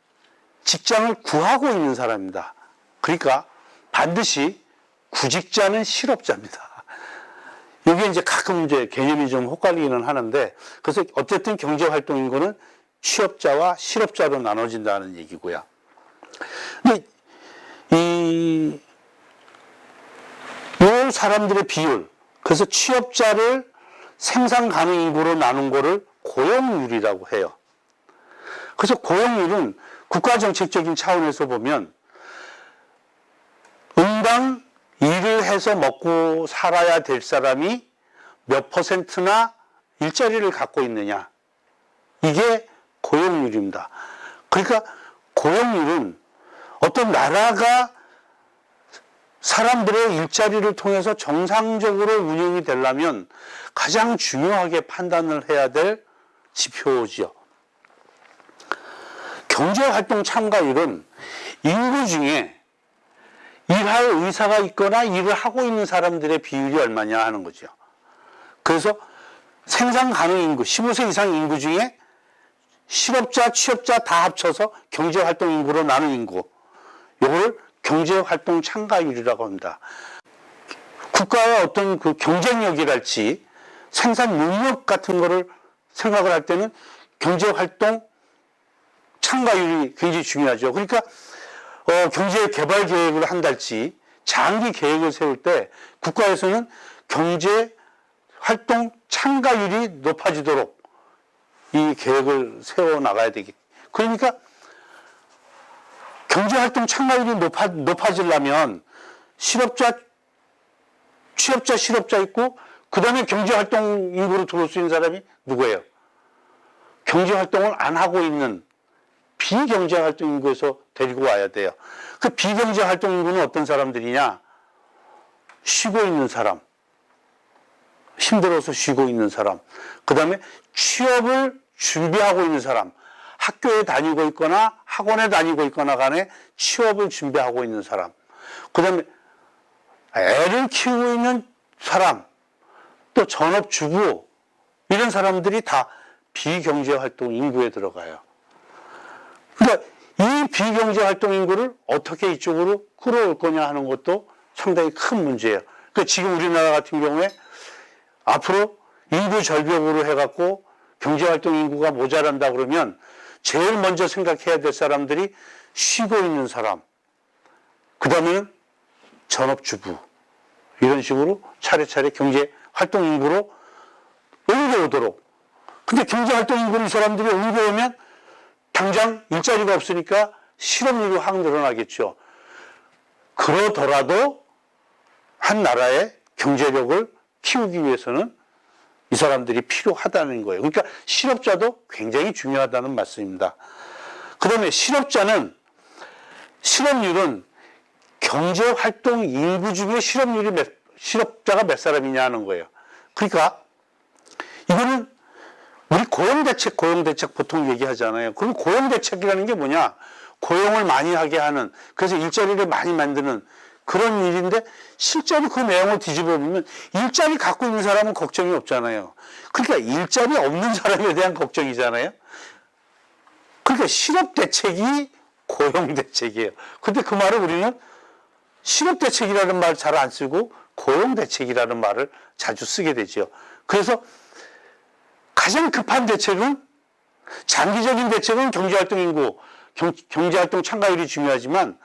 직장을 구하고 있는 사람입니다. 그러니까 반드시 구직자는 실업자입니다. 이게 이제 가끔 이제 개념이 좀 헛갈리기는 하는데, 그래서 어쨌든 경제활동인구는 취업자와 실업자로 나눠진다는 얘기고요. 근데 이 사람들의 비율, 그래서 취업자를 생산 가능 인구로 나눈 거를 고용률이라고 해요. 그래서 고용률은 국가정책적인 차원에서 보면 응당 일을 해서 먹고 살아야 될 사람이 몇 %나 일자리를 갖고 있느냐, 이게 고용률입니다. 그러니까 고용률은 어떤 나라가 사람들의 일자리를 통해서 정상적으로 운영이 되려면 가장 중요하게 판단을 해야 될 지표지요. 경제활동 참가율은 인구 중에 일할 의사가 있거나 일을 하고 있는 사람들의 비율이 얼마냐 하는 거죠. 그래서 생산 가능 인구, 15세 이상 인구 중에 실업자, 취업자 다 합쳐서 경제활동 인구로 나눈 인구, 이걸 경제활동 참가율이라고 합니다. 국가의 어떤 그 경쟁력이랄지 생산 능력 같은 거를 생각을 할 때는 경제활동 참가율이 굉장히 중요하죠. 그러니까 경제 개발 계획을 한달지 장기 계획을 세울 때 국가에서는 경제 활동 참가율이 높아지도록 이 계획을 세워 나가야 되겠. 그러니까 경제 활동 참가율이 높아지려면 실업자, 취업자, 실업자 있고 그 다음에 경제 활동 인구로 들어올 수 있는 사람이 누구예요? 경제 활동을 안 하고 있는 비경제 활동 인구에서 데리고 와야 돼요. 그 비경제 활동 인구는 어떤 사람들이냐? 쉬고 있는 사람, 힘들어서 쉬고 있는 사람, 그 다음에 취업을 준비하고 있는 사람, 학교에 다니고 있거나 학원에 다니고 있거나 간에 취업을 준비하고 있는 사람, 그 다음에 애를 키우고 있는 사람, 또 전업주부, 이런 사람들이 다 비경제활동 인구에 들어가요. 그러니까 이 비경제활동 인구를 어떻게 이쪽으로 끌어올 거냐 하는 것도 상당히 큰 문제예요. 그러니까 지금 우리나라 같은 경우에 앞으로 인구 절벽으로 해갖고 경제활동 인구가 모자란다 그러면 제일 먼저 생각해야 될 사람들이 쉬고 있는 사람, 그 다음에는 전업주부, 이런 식으로 차례차례 경제활동 인구로 옮겨오도록. 근데 경제활동 인구를 이 사람들이 옮겨오면 당장 일자리가 없으니까 실업률이 확 늘어나겠죠. 그러더라도 한 나라의 경제력을 키우기 위해서는 이 사람들이 필요하다는 거예요. 그러니까 실업자도 굉장히 중요하다는 말씀입니다. 그 다음에 실업률은 경제활동 인구 중에 실업자가 몇 사람이냐 하는 거예요. 그러니까 이거는 우리 고용대책 보통 얘기하잖아요. 그럼 고용대책이라는 게 뭐냐? 고용을 많이 하게 하는, 그래서 일자리를 많이 만드는 그런 일인데, 실제로 그 내용을 뒤집어 보면 일자리 갖고 있는 사람은 걱정이 없잖아요. 그러니까 일자리 없는 사람에 대한 걱정이잖아요. 그러니까 실업대책이 고용대책이에요. 근데 그 말을 우리는 실업대책이라는 말 잘 안 쓰고 고용대책이라는 말을 자주 쓰게 되죠. 그래서 가장 급한 대책은, 장기적인 대책은 경제활동 인구, 경제활동 참가율이 중요하지만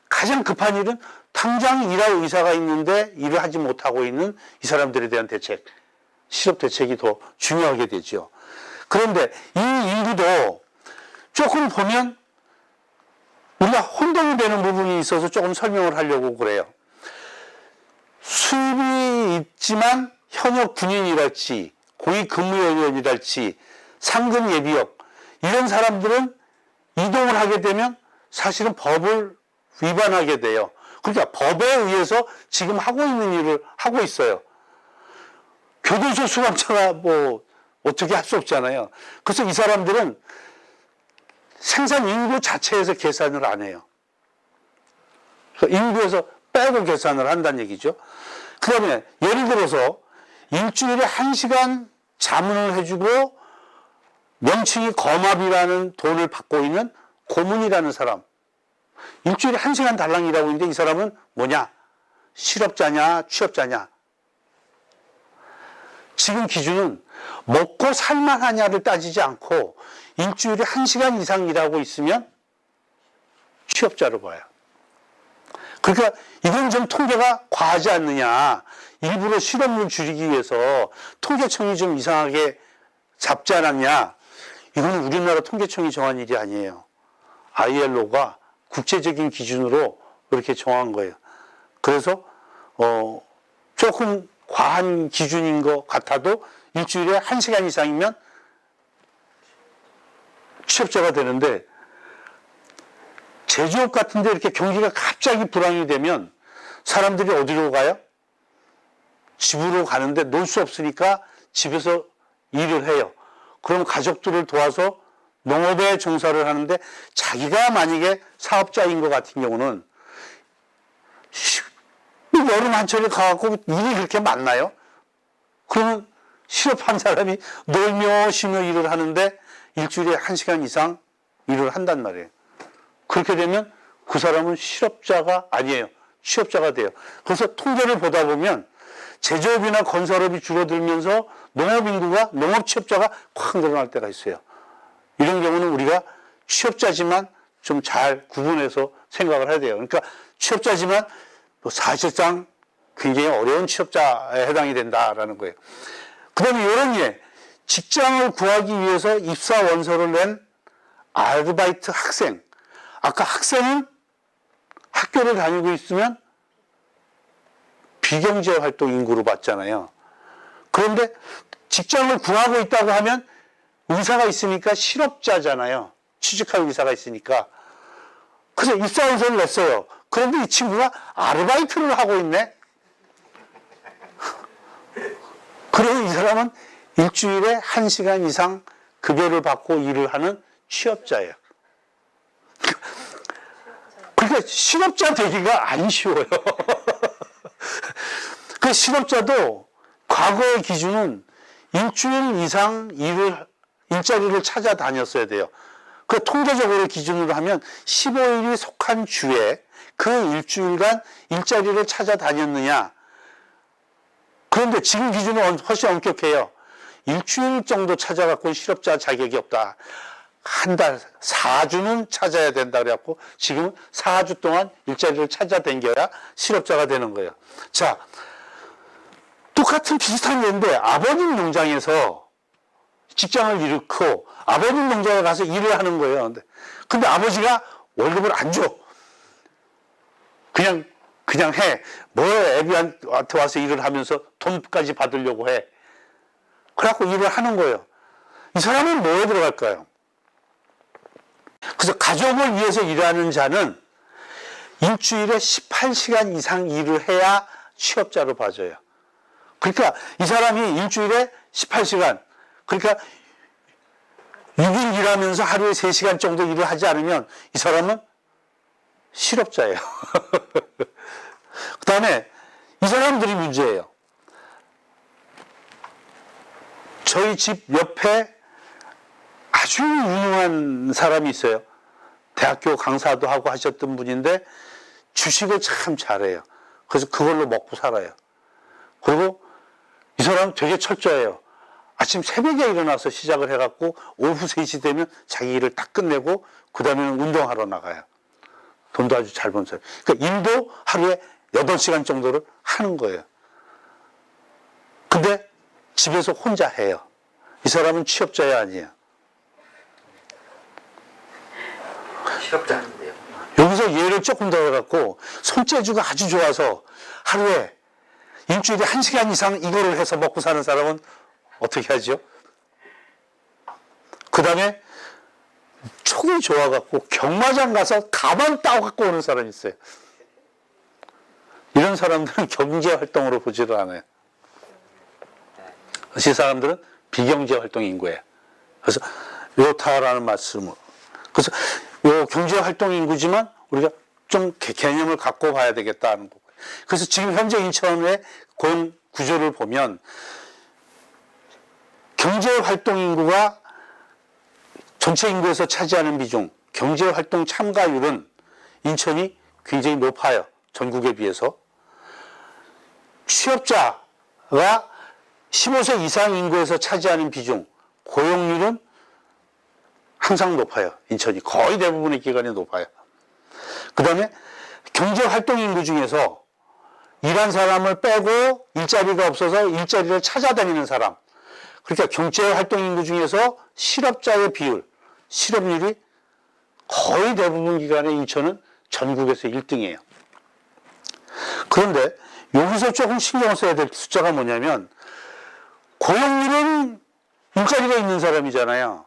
가장 급한 일은 당장 일할 의사가 있는데 일을 하지 못하고 있는 이 사람들에 대한 대책, 실업 대책이 더 중요하게 되죠. 그런데 이 인구도 조금 보면 우리가 혼동이 되는 부분이 있어서 조금 설명을 하려고 그래요. 수입이 있지만 현역 군인이랄지 공익근무요원이랄지 상금 예비역, 이런 사람들은 이동을 하게 되면 사실은 법을 위반하게 돼요. 그러니까 법에 의해서 지금 하고 있는 일을 하고 있어요. 교도소 수감자가 뭐 어떻게 할 수 없잖아요. 그래서 이 사람들은 생산 인구 자체에서 계산을 안 해요. 인구에서 빼고 계산을 한다는 얘기죠. 그 다음에 예를 들어서 일주일에 1시간 자문을 해주고 명칭이 거맙이라는 돈을 받고 있는 고문이라는 사람. 일주일에 1시간 달랑 일하고 있는데 이 사람은 뭐냐? 실업자냐, 취업자냐? 지금 기준은 먹고 살만하냐를 따지지 않고 일주일에 1시간 이상 일하고 있으면 취업자로 봐요. 그러니까 이건 좀 통계가 과하지 않느냐. 일부러 실업률 줄이기 위해서 통계청이 좀 이상하게 잡지 않았냐. 이건 우리나라 통계청이 정한 일이 아니에요. ILO가 국제적인 기준으로 그렇게 정한 거예요. 그래서 조금 과한 기준인 것 같아도 일주일에 1시간 이상이면 취업자가 되는데, 제조업 같은데 이렇게 경기가 갑자기 불황이 되면 사람들이 어디로 가요? 집으로 가는데 놀 수 없으니까 집에서 일을 해요. 그럼 가족들을 도와서 농업에 종사를 하는데, 자기가 만약에 사업자인 것 같은 경우는 여름 한철에 가갖고 일이 그렇게 많나요? 그러면 실업한 사람이 놀며 쉬며 일을 하는데 일주일에 1시간 이상 일을 한단 말이에요. 그렇게 되면 그 사람은 실업자가 아니에요. 취업자가 돼요. 그래서 통계를 보다 보면 제조업이나 건설업이 줄어들면서 농업 취업자가 확 늘어날 때가 있어요. 이런 경우는 우리가 취업자지만 좀 잘 구분해서 생각을 해야 돼요. 그러니까 취업자지만 사실상 굉장히 어려운 취업자에 해당이 된다라는 거예요. 그 다음에 이런 예, 직장을 구하기 위해서 입사 원서를 낸 아르바이트 학생. 아까 학생은 학교를 다니고 있으면 비경제 활동 인구로 봤잖아요. 그런데 직장을 구하고 있다고 하면 의사가 있으니까 실업자잖아요. 취직할 의사가 있으니까. 그래서 입사 원서를 냈어요. 그런데 이 친구가 아르바이트를 하고 있네. 그러면 이 사람은 일주일에 1시간 이상 급여를 받고 일을 하는 취업자예요. 그러니까 실업자 되기가 안 쉬워요. 그 실업자도 과거의 기준은 일주일 이상 일자리를 찾아다녔어야 돼요. 그 통계적으로 기준으로 하면 15일이 속한 주에 그 일주일간 일자리를 찾아다녔느냐. 그런데 지금 기준은 훨씬 엄격해요. 일주일 정도 찾아갖고 실업자 자격이 없다. 한 달, 4주는 찾아야 된다 그래갖고 지금 4주 동안 일자리를 찾아다녀야 실업자가 되는 거예요. 자, 똑같은 비슷한 예인데 아버님 농장에서 직장을 잃고 아버님 농장에 가서 일을 하는 거예요. 근데 아버지가 월급을 안 줘. 그냥 해. 뭐 애비한테 와서 일을 하면서 돈까지 받으려고 해. 그래갖고 일을 하는 거예요. 이 사람은 뭐에 들어갈까요? 그래서 가족을 위해서 일하는 자는 일주일에 18시간 이상 일을 해야 취업자로 봐줘요. 그러니까 이 사람이 일주일에 18시간, 그러니까 6일 일하면서 하루에 3시간 정도 일을 하지 않으면 이 사람은 실업자예요. 그 다음에 이 사람들이 문제예요. 저희 집 옆에 아주 유능한 사람이 있어요. 대학교 강사도 하고 하셨던 분인데 주식을 참 잘해요. 그래서 그걸로 먹고 살아요. 그리고 이 사람 되게 철저해요. 아침 새벽에 일어나서 시작을 해갖고 오후 3시 되면 자기 일을 다 끝내고 그 다음에는 운동하러 나가요. 돈도 아주 잘 버는 사람. 그러니까 일도 하루에 8시간 정도를 하는 거예요. 근데 집에서 혼자 해요. 이 사람은 취업자야 아니에요? 실업자인데요. 여기서 예를 조금 더 해갖고 손재주가 아주 좋아서 하루에 일주일에 1시간 이상 이거를 해서 먹고 사는 사람은 어떻게 하죠? 그 다음에 촉이 좋아갖고 경마장 가서 가방 따갖고 오는 사람이 있어요. 이런 사람들은 경제활동으로 보지를 않아요. 이 사람들은 비경제활동 인구예요. 그래서 요타라는 말씀으로. 그래서 요 경제활동 인구지만 우리가 좀 개념을 갖고 봐야 되겠다는 거고요. 그래서 지금 현재 인천의 고용 구조를 보면 경제활동 인구가 전체 인구에서 차지하는 비중, 경제활동 참가율은 인천이 굉장히 높아요. 전국에 비해서. 취업자가 15세 이상 인구에서 차지하는 비중, 고용률은 항상 높아요. 인천이 거의 대부분의 기관이 높아요. 그 다음에 경제활동 인구 중에서 일한 사람을 빼고 일자리가 없어서 일자리를 찾아다니는 사람, 그러니까 경제활동 인구 중에서 실업자의 비율, 실업률이 거의 대부분 기관의 인천은 전국에서 1등이에요. 그런데 여기서 조금 신경 써야 될 숫자가 뭐냐면, 고용률은 일자리가 있는 사람이잖아요.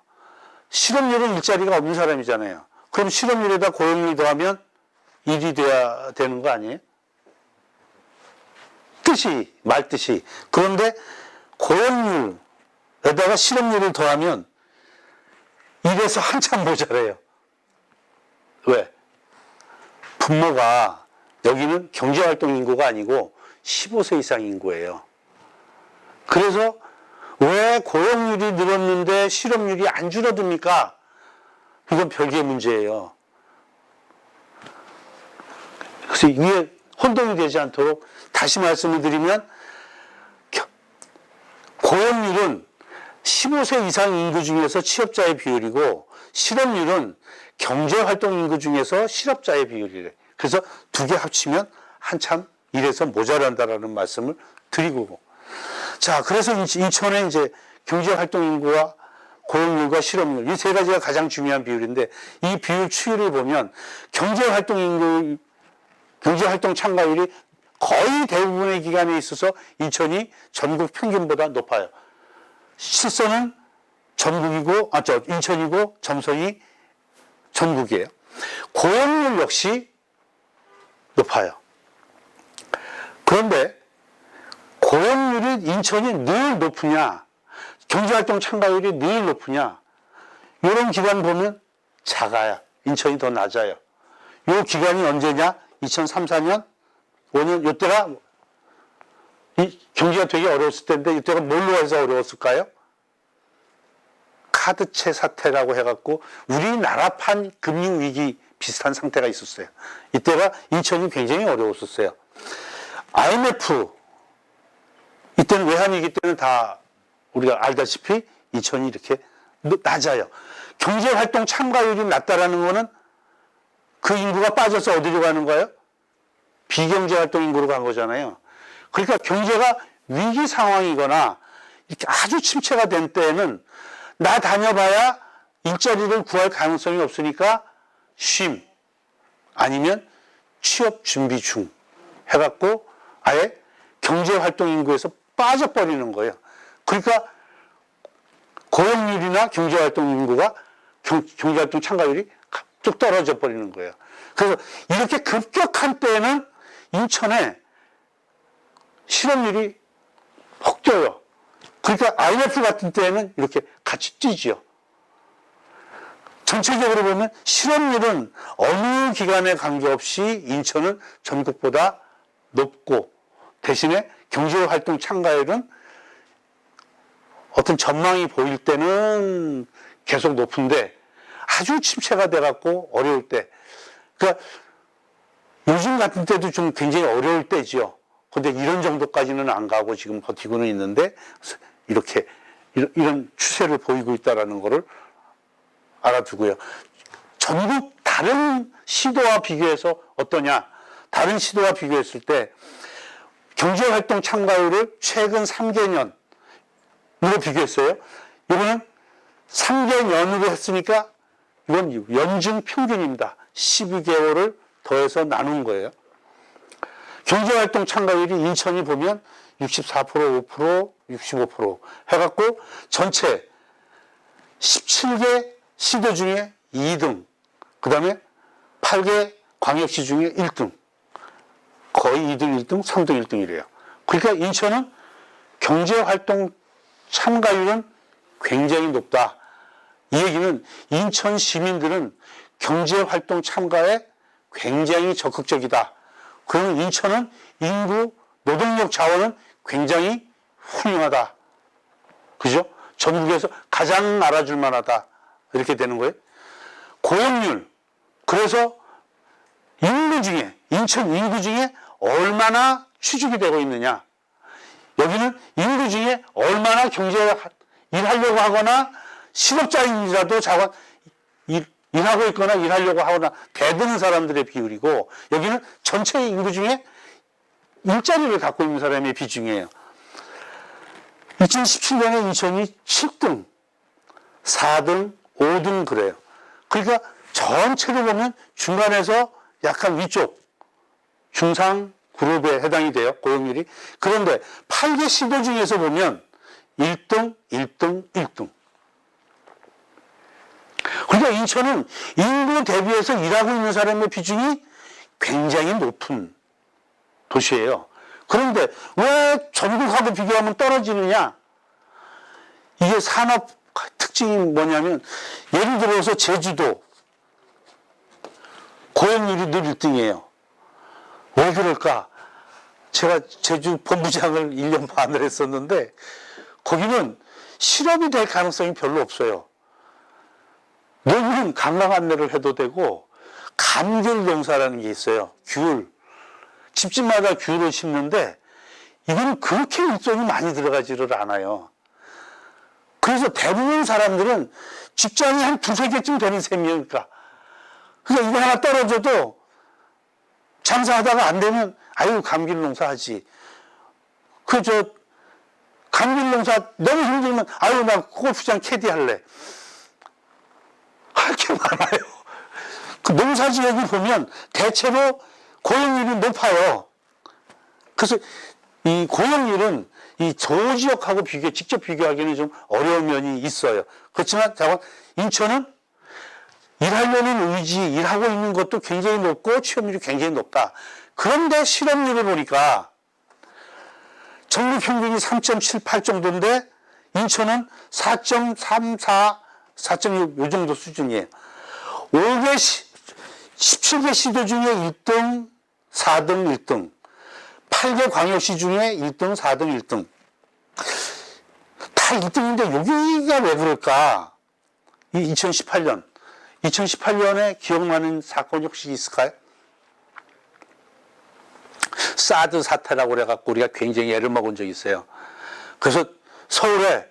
실업률은 일자리가 없는 사람이잖아요. 그럼 실업률에다 고용률 더하면 1이 돼야 되는 거 아니에요? 말뜻이. 그런데 고용률에다가 실업률을 더하면 1에서 한참 모자라요. 왜? 분모가 여기는 경제활동 인구가 아니고 15세 이상 인구예요. 그래서 왜 고용률이 늘었는데 실업률이 안 줄어듭니까? 이건 별개의 문제예요. 그래서 이게 혼동이 되지 않도록 다시 말씀을 드리면, 고용률은 15세 이상 인구 중에서 취업자의 비율이고, 실업률은 경제활동 인구 중에서 실업자의 비율이래. 그래서 두 개 합치면 한참 이래서 모자란다라는 말씀을 드리고. 자, 그래서 인천의 이제 경제활동 인구와 고용률과 실업률, 이 세 가지가 가장 중요한 비율인데, 이 비율 추이를 보면 경제활동 인구, 경제활동 참가율이 거의 대부분의 기관에 있어서 인천이 전국 평균보다 높아요. 실선은 전국이고, 인천이고, 점선이 전국이에요. 고용률 역시 높아요. 그런데 고용률이 인천이 늘 높으냐, 경제활동 참가율이 늘 높으냐, 이런 기관 보면 작아요. 인천이 더 낮아요. 이 기간이 언제냐? 2003, 4년, 5년, 이때가 이 경기가 되게 어려웠을 때인데, 이때가 뭘로 해서 어려웠을까요? 카드채 사태라고 해갖고 우리나라판 금융위기 비슷한 상태가 있었어요. 이때가 인천이 굉장히 어려웠었어요. IMF, 이때는 외환위기 때는 다 우리가 알다시피 인천이 이렇게 낮아요. 경제활동 참가율이 낮다라는 거는 그 인구가 빠져서 어디로 가는 거예요? 비경제활동 인구로 간 거잖아요. 그러니까 경제가 위기 상황이거나 이렇게 아주 침체가 된 때에는 나 다녀봐야 일자리를 구할 가능성이 없으니까 쉼, 아니면 취업 준비 중 해갖고 아예 경제활동 인구에서 빠져버리는 거예요. 그러니까 고용률이나 경제활동 인구가 경제활동 참가율이 쭉 떨어져 버리는 거예요. 그래서 이렇게 급격한 때에는 인천에 실업률이 퍽 뛰어요. 그러니까 IMF 같은 때에는 이렇게 같이 뛰지요. 전체적으로 보면 실업률은 어느 기관에 관계없이 인천은 전국보다 높고, 대신에 경제활동 참가율은 어떤 전망이 보일 때는 계속 높은데 아주 침체가 돼갖고 어려울 때, 그러니까 요즘 같은 때도 좀 굉장히 어려울 때지요. 근데 이런 정도까지는 안 가고 지금 버티고는 있는데, 이렇게 이런 추세를 보이고 있다는 것을 알아두고요. 전국 다른 시도와 비교해서 어떠냐? 다른 시도와 비교했을 때 경제활동 참가율을 최근 3개년으로 비교했어요. 이거는 3개년으로 했으니까 이건 연중 평균입니다. 12개월을 더해서 나눈 거예요. 경제활동 참가율이 인천이 보면 64%, 5%, 65% 해갖고 전체 17개 시도 중에 2등, 그 다음에 8개 광역시 중에 1등, 거의 2등, 1등, 3등, 1등이래요. 그러니까 인천은 경제활동 참가율은 굉장히 높다. 이 얘기는 인천 시민들은 경제활동 참가에 굉장히 적극적이다. 그러면 인천은 인구, 노동력 자원은 굉장히 훌륭하다. 그죠? 전국에서 가장 알아줄 만하다. 이렇게 되는 거예요. 고용률. 그래서 인구 중에, 인천 인구 중에 얼마나 취직이 되고 있느냐. 여기는 인구 중에 얼마나 일하려고 하거나 실업자인지라도 일하고 있거나 일하려고 하거나 대드는 사람들의 비율이고, 여기는 전체 인구 중에 일자리를 갖고 있는 사람의 비중이에요. 2017년에 인천이 7등, 4등, 5등 그래요. 그러니까 전체로 보면 중간에서 약간 위쪽, 중상 그룹에 해당이 돼요, 고용률이. 그런데 8개 시도 중에서 보면 1등, 1등, 1등. 그러니까 인천은 인구 대비해서 일하고 있는 사람의 비중이 굉장히 높은 도시예요. 그런데 왜 전국하고 비교하면 떨어지느냐? 이게 산업 특징이 뭐냐면, 예를 들어서 제주도 고용률이 늘 1등이에요. 왜 그럴까? 제가 제주 본부장을 1년 반을 했었는데, 거기는 실업이 될 가능성이 별로 없어요. 여기는 관광 안내를 해도 되고, 감귤 농사라는 게 있어요. 귤. 집집마다 귤을 심는데, 이거는 그렇게 일손이 많이 들어가지를 않아요. 그래서 대부분 사람들은 직장이 한 2-3개쯤 되는 셈이니까. 그러니까 이거 하나 떨어져도 장사하다가 안 되면, 아유, 감귤 농사 하지. 감귤 농사 너무 힘들면, 아유, 나 골프장 캐디 할래. 할 게 많아요. 그 농사 지역을 보면 대체로 고용률이 높아요. 그래서 이 고용률은 이 조지역하고 직접 비교하기는 좀 어려운 면이 있어요. 그렇지만, 인천은 일하려는 의지, 일하고 있는 것도 굉장히 높고 취업률이 굉장히 높다. 그런데 실업률을 보니까 전국 평균이 3.78 정도인데 인천은 4.34, 4.6 요 정도 수준이에요. 17개 시도 중에 1등, 4등, 1등. 8개 광역시 중에 1등, 4등, 1등. 다 1등인데 여기가 왜 그럴까? 2018년에 기억나는 사건이 혹시 있을까요? 사드 사태라고 그래갖고 우리가 굉장히 애를 먹은 적이 있어요. 그래서 서울에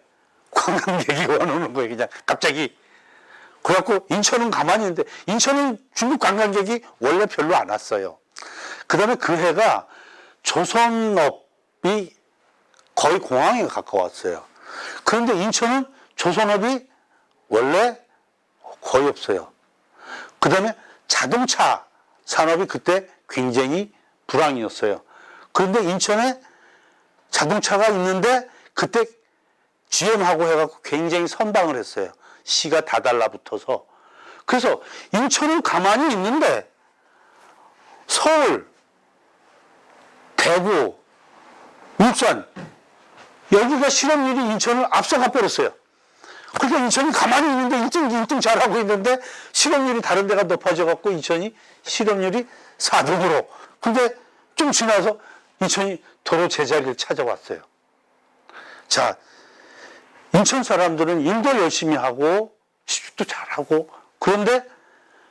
관광객이 와오는 거예요, 그냥 갑자기. 그래갖고 인천은 가만히 있는데, 인천은 중국 관광객이 원래 별로 안 왔어요. 그 다음에 그 해가 조선업이 거의 공항에 가까웠어요. 그런데 인천은 조선업이 원래 거의 없어요. 그 다음에 자동차 산업이 그때 굉장히 불황이었어요. 그런데 인천에 자동차가 있는데 그때 GM하고 해갖고 굉장히 선방을 했어요. 시가 다 달라붙어서. 그래서 인천은 가만히 있는데 서울, 대구, 울산 여기가 실업률이 인천을 앞서가 버렸어요. 그러니까 인천이 가만히 있는데 1등 잘하고 있는데 실업률이 다른 데가 높아져 갖고 인천이 실업률이 4등으로. 근데 좀 지나서 인천이 도로 제자리를 찾아왔어요. 자, 인천 사람들은 일도 열심히 하고 취직도 잘하고, 그런데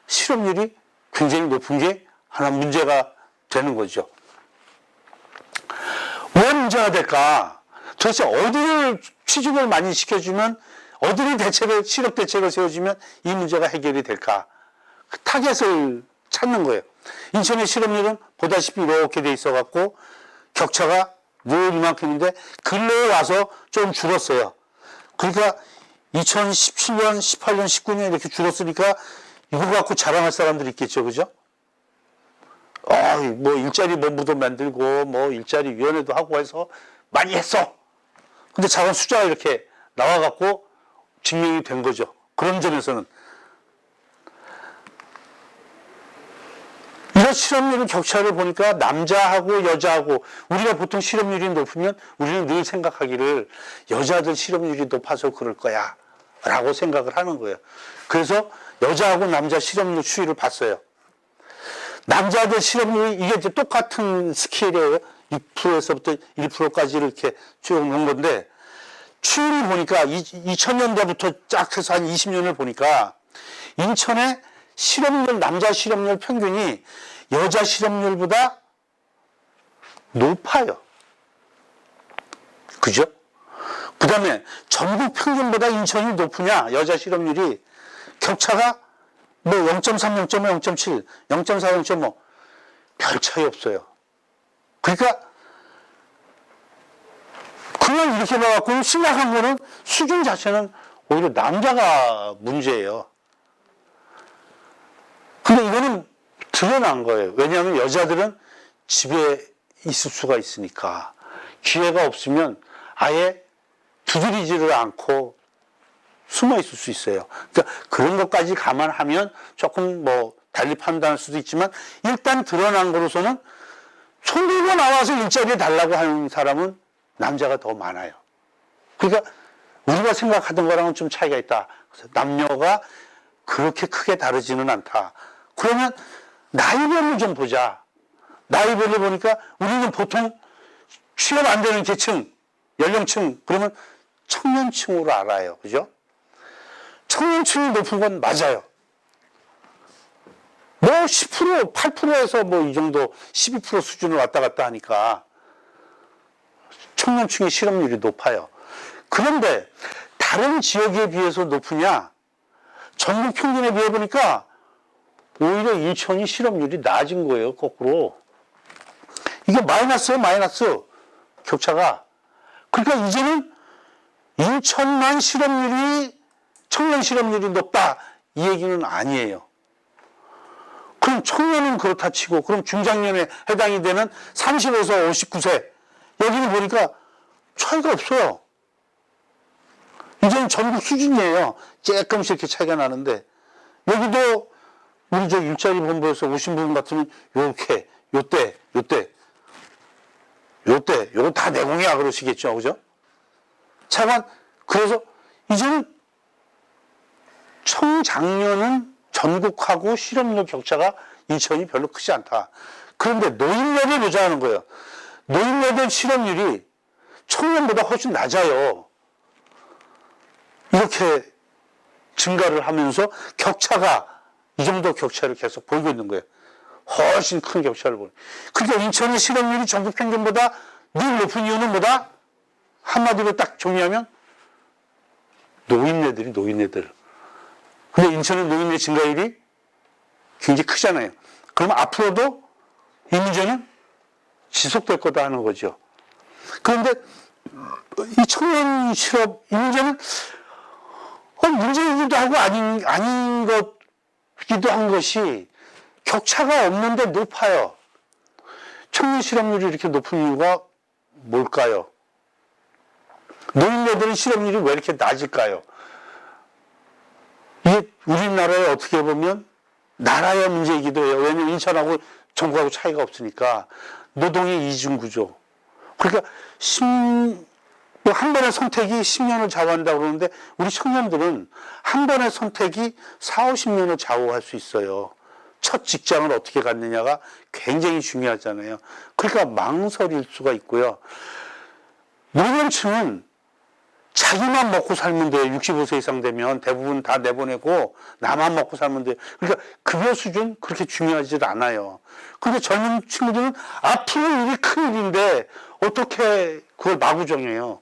실업률이 굉장히 높은 게 하나 문제가 되는 거죠. 왜 문제가 될까? 도대체 어디를 취직을 많이 시켜주면, 어디를 실업 대책을 세워주면 이 문제가 해결이 될까? 그 타겟을 찾는 거예요. 인천의 실업률은 보다시피 이렇게 돼 있어갖고 격차가 늘 이만큼인데 근래에 와서 좀 줄었어요. 그러니까 2017년, 18년, 19년 이렇게 줄었으니까 이거 갖고 자랑할 사람들이 있겠죠, 그죠? 뭐 일자리 본부도 만들고 뭐 일자리 위원회도 하고 해서 많이 했어. 근데 작은 숫자가 이렇게 나와갖고 증명이 된 거죠. 그런 점에서는. 이런 실업률의 격차를 보니까 남자하고 여자하고, 우리가 보통 실업률이 높으면 우리는 늘 생각하기를 여자들 실업률이 높아서 그럴 거야 라고 생각을 하는 거예요. 그래서 여자하고 남자 실업률 추이를 봤어요. 남자들 실업률이 이게 이제 똑같은 스케일이에요. 6%에서부터 1%까지 이렇게 쭉 놓은 건데, 추이를 보니까 2000년대부터 쫙 해서 한 20년을 보니까 인천의 실업률, 남자 실업률 평균이 여자 실업률보다 높아요. 그죠? 그 다음에 전국 평균보다 인천이 높으냐, 여자 실업률이 격차가 뭐 0.3, 0.5, 0.7, 0.4, 0.5 별 차이 없어요. 그러니까 그냥 이렇게 봐갖고 심각한 거는 수준 자체는 오히려 남자가 문제예요. 근데 이거는 드러난 거예요. 왜냐하면 여자들은 집에 있을 수가 있으니까. 기회가 없으면 아예 두드리지를 않고 숨어 있을 수 있어요. 그러니까 그런 것까지 감안하면 조금 뭐 달리 판단할 수도 있지만 일단 드러난 거로서는 손 들고 나와서 일자리에 달라고 하는 사람은 남자가 더 많아요. 그러니까 우리가 생각하던 거랑은 좀 차이가 있다. 그래서 남녀가 그렇게 크게 다르지는 않다. 그러면 나이별로 좀 보자. 나이별로 보니까 우리는 보통 취업 안 되는 계층, 연령층, 그러면 청년층으로 알아요. 그죠? 청년층이 높은 건 맞아요. 뭐 10%, 8%에서 뭐 이 정도 12% 수준을 왔다 갔다 하니까 청년층의 실업률이 높아요. 그런데 다른 지역에 비해서 높으냐? 전국 평균에 비해 보니까 오히려 인천이 실업률이 낮은 거예요, 거꾸로. 이게 마이너스예요, 마이너스. 격차가. 그러니까 이제는 인천만 실업률이, 청년 실업률이 높다. 이 얘기는 아니에요. 그럼 청년은 그렇다 치고, 그럼 중장년에 해당이 되는 30에서 59세. 여기는 보니까 차이가 없어요. 이제는 전국 수준이에요. 조금씩 이렇게 차이가 나는데, 여기도 우리 저 일자리 본부에서 오신 분 같으면 요렇게, 요때, 요거 다 내공이야 그러시겠죠. 그죠? 차관, 그래서 이제는 청장년은 전국하고 실업률 격차가 인천이 별로 크지 않다. 그런데 노인네들 보자는 거예요. 노인네들 실업률이 청년보다 훨씬 낮아요. 이렇게 증가를 하면서 격차가 이 정도 격차를 계속 보이고 있는 거예요. 훨씬 큰 격차를 보여요. 그러니까 인천의 실업률이 전국 평균보다 늘 높은 이유는 뭐다? 한마디로 딱 정리하면 노인네들. 근데 인천은 노인네 증가율이 굉장히 크잖아요. 그러면 앞으로도 이 문제는 지속될 거다 하는 거죠. 그런데 이 청년 실업 이 문제는 문제이기도 하고 아닌 것기도 한 것이 격차가 없는데 높아요. 청년 실업률이 이렇게 높은 이유가 뭘까요? 노인네들은 실업률이 왜 이렇게 낮을까요? 이게 우리나라에 어떻게 보면 나라의 문제이기도 해요. 왜냐하면 인천하고 전국하고 차이가 없으니까 노동의 이중구조. 그러니까 한 번의 선택이 10년을 좌우한다고 그러는데 우리 청년들은 한 번의 선택이 4, 50년을 좌우할 수 있어요. 첫 직장을 어떻게 갖느냐가 굉장히 중요하잖아요. 그러니까 망설일 수가 있고요. 노년층은 자기만 먹고 살면 돼요. 65세 이상 되면 대부분 다 내보내고 나만 먹고 살면 돼요. 그러니까 급여 수준 그렇게 중요하지 않아요. 근데 젊은 친구들은 앞으로 일이 큰 일인데 어떻게 그걸 마구 정해요.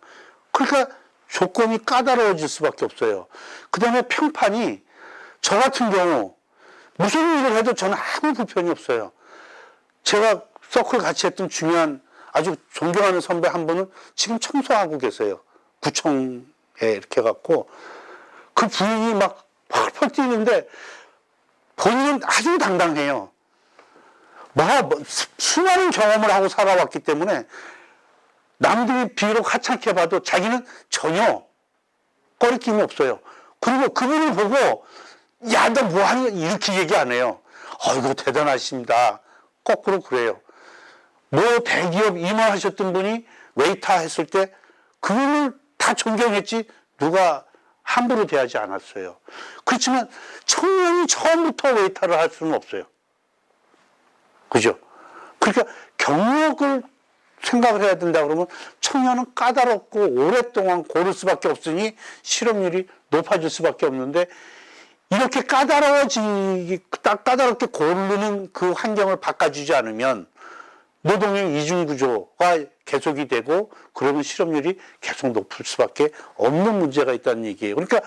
그러니까 조건이 까다로워질 수밖에 없어요. 그 다음에 평판이 저 같은 경우 무슨 일을 해도 저는 아무 불편이 없어요. 제가 서클 같이 했던 중요한 아주 존경하는 선배 한 분은 지금 청소하고 계세요. 구청에 이렇게 해갖고 그 부인이 막 펄펄 뛰는데 본인은 아주 당당해요. 수많은 경험을 하고 살아왔기 때문에 남들이 비록 하찮게 봐도 자기는 전혀 꺼리낌이 없어요. 그리고 그분을 보고 야, 너 뭐 하는 거야? 이렇게 얘기 안 해요. 아이고, 대단하십니다. 거꾸로 그래요. 뭐 대기업 임원하셨던 분이 웨이터 했을 때 그분을 다 존경했지 누가 함부로 대하지 않았어요. 그렇지만 청년이 처음부터 웨이터를 할 수는 없어요. 그죠? 그러니까 경력을 생각을 해야 된다 그러면 청년은 까다롭고 오랫동안 고를 수밖에 없으니 실업률이 높아질 수밖에 없는데 이렇게 까다롭게 고르는 그 환경을 바꿔주지 않으면 노동의 이중구조가 계속이 되고 그러면 실업률이 계속 높을 수밖에 없는 문제가 있다는 얘기예요. 그러니까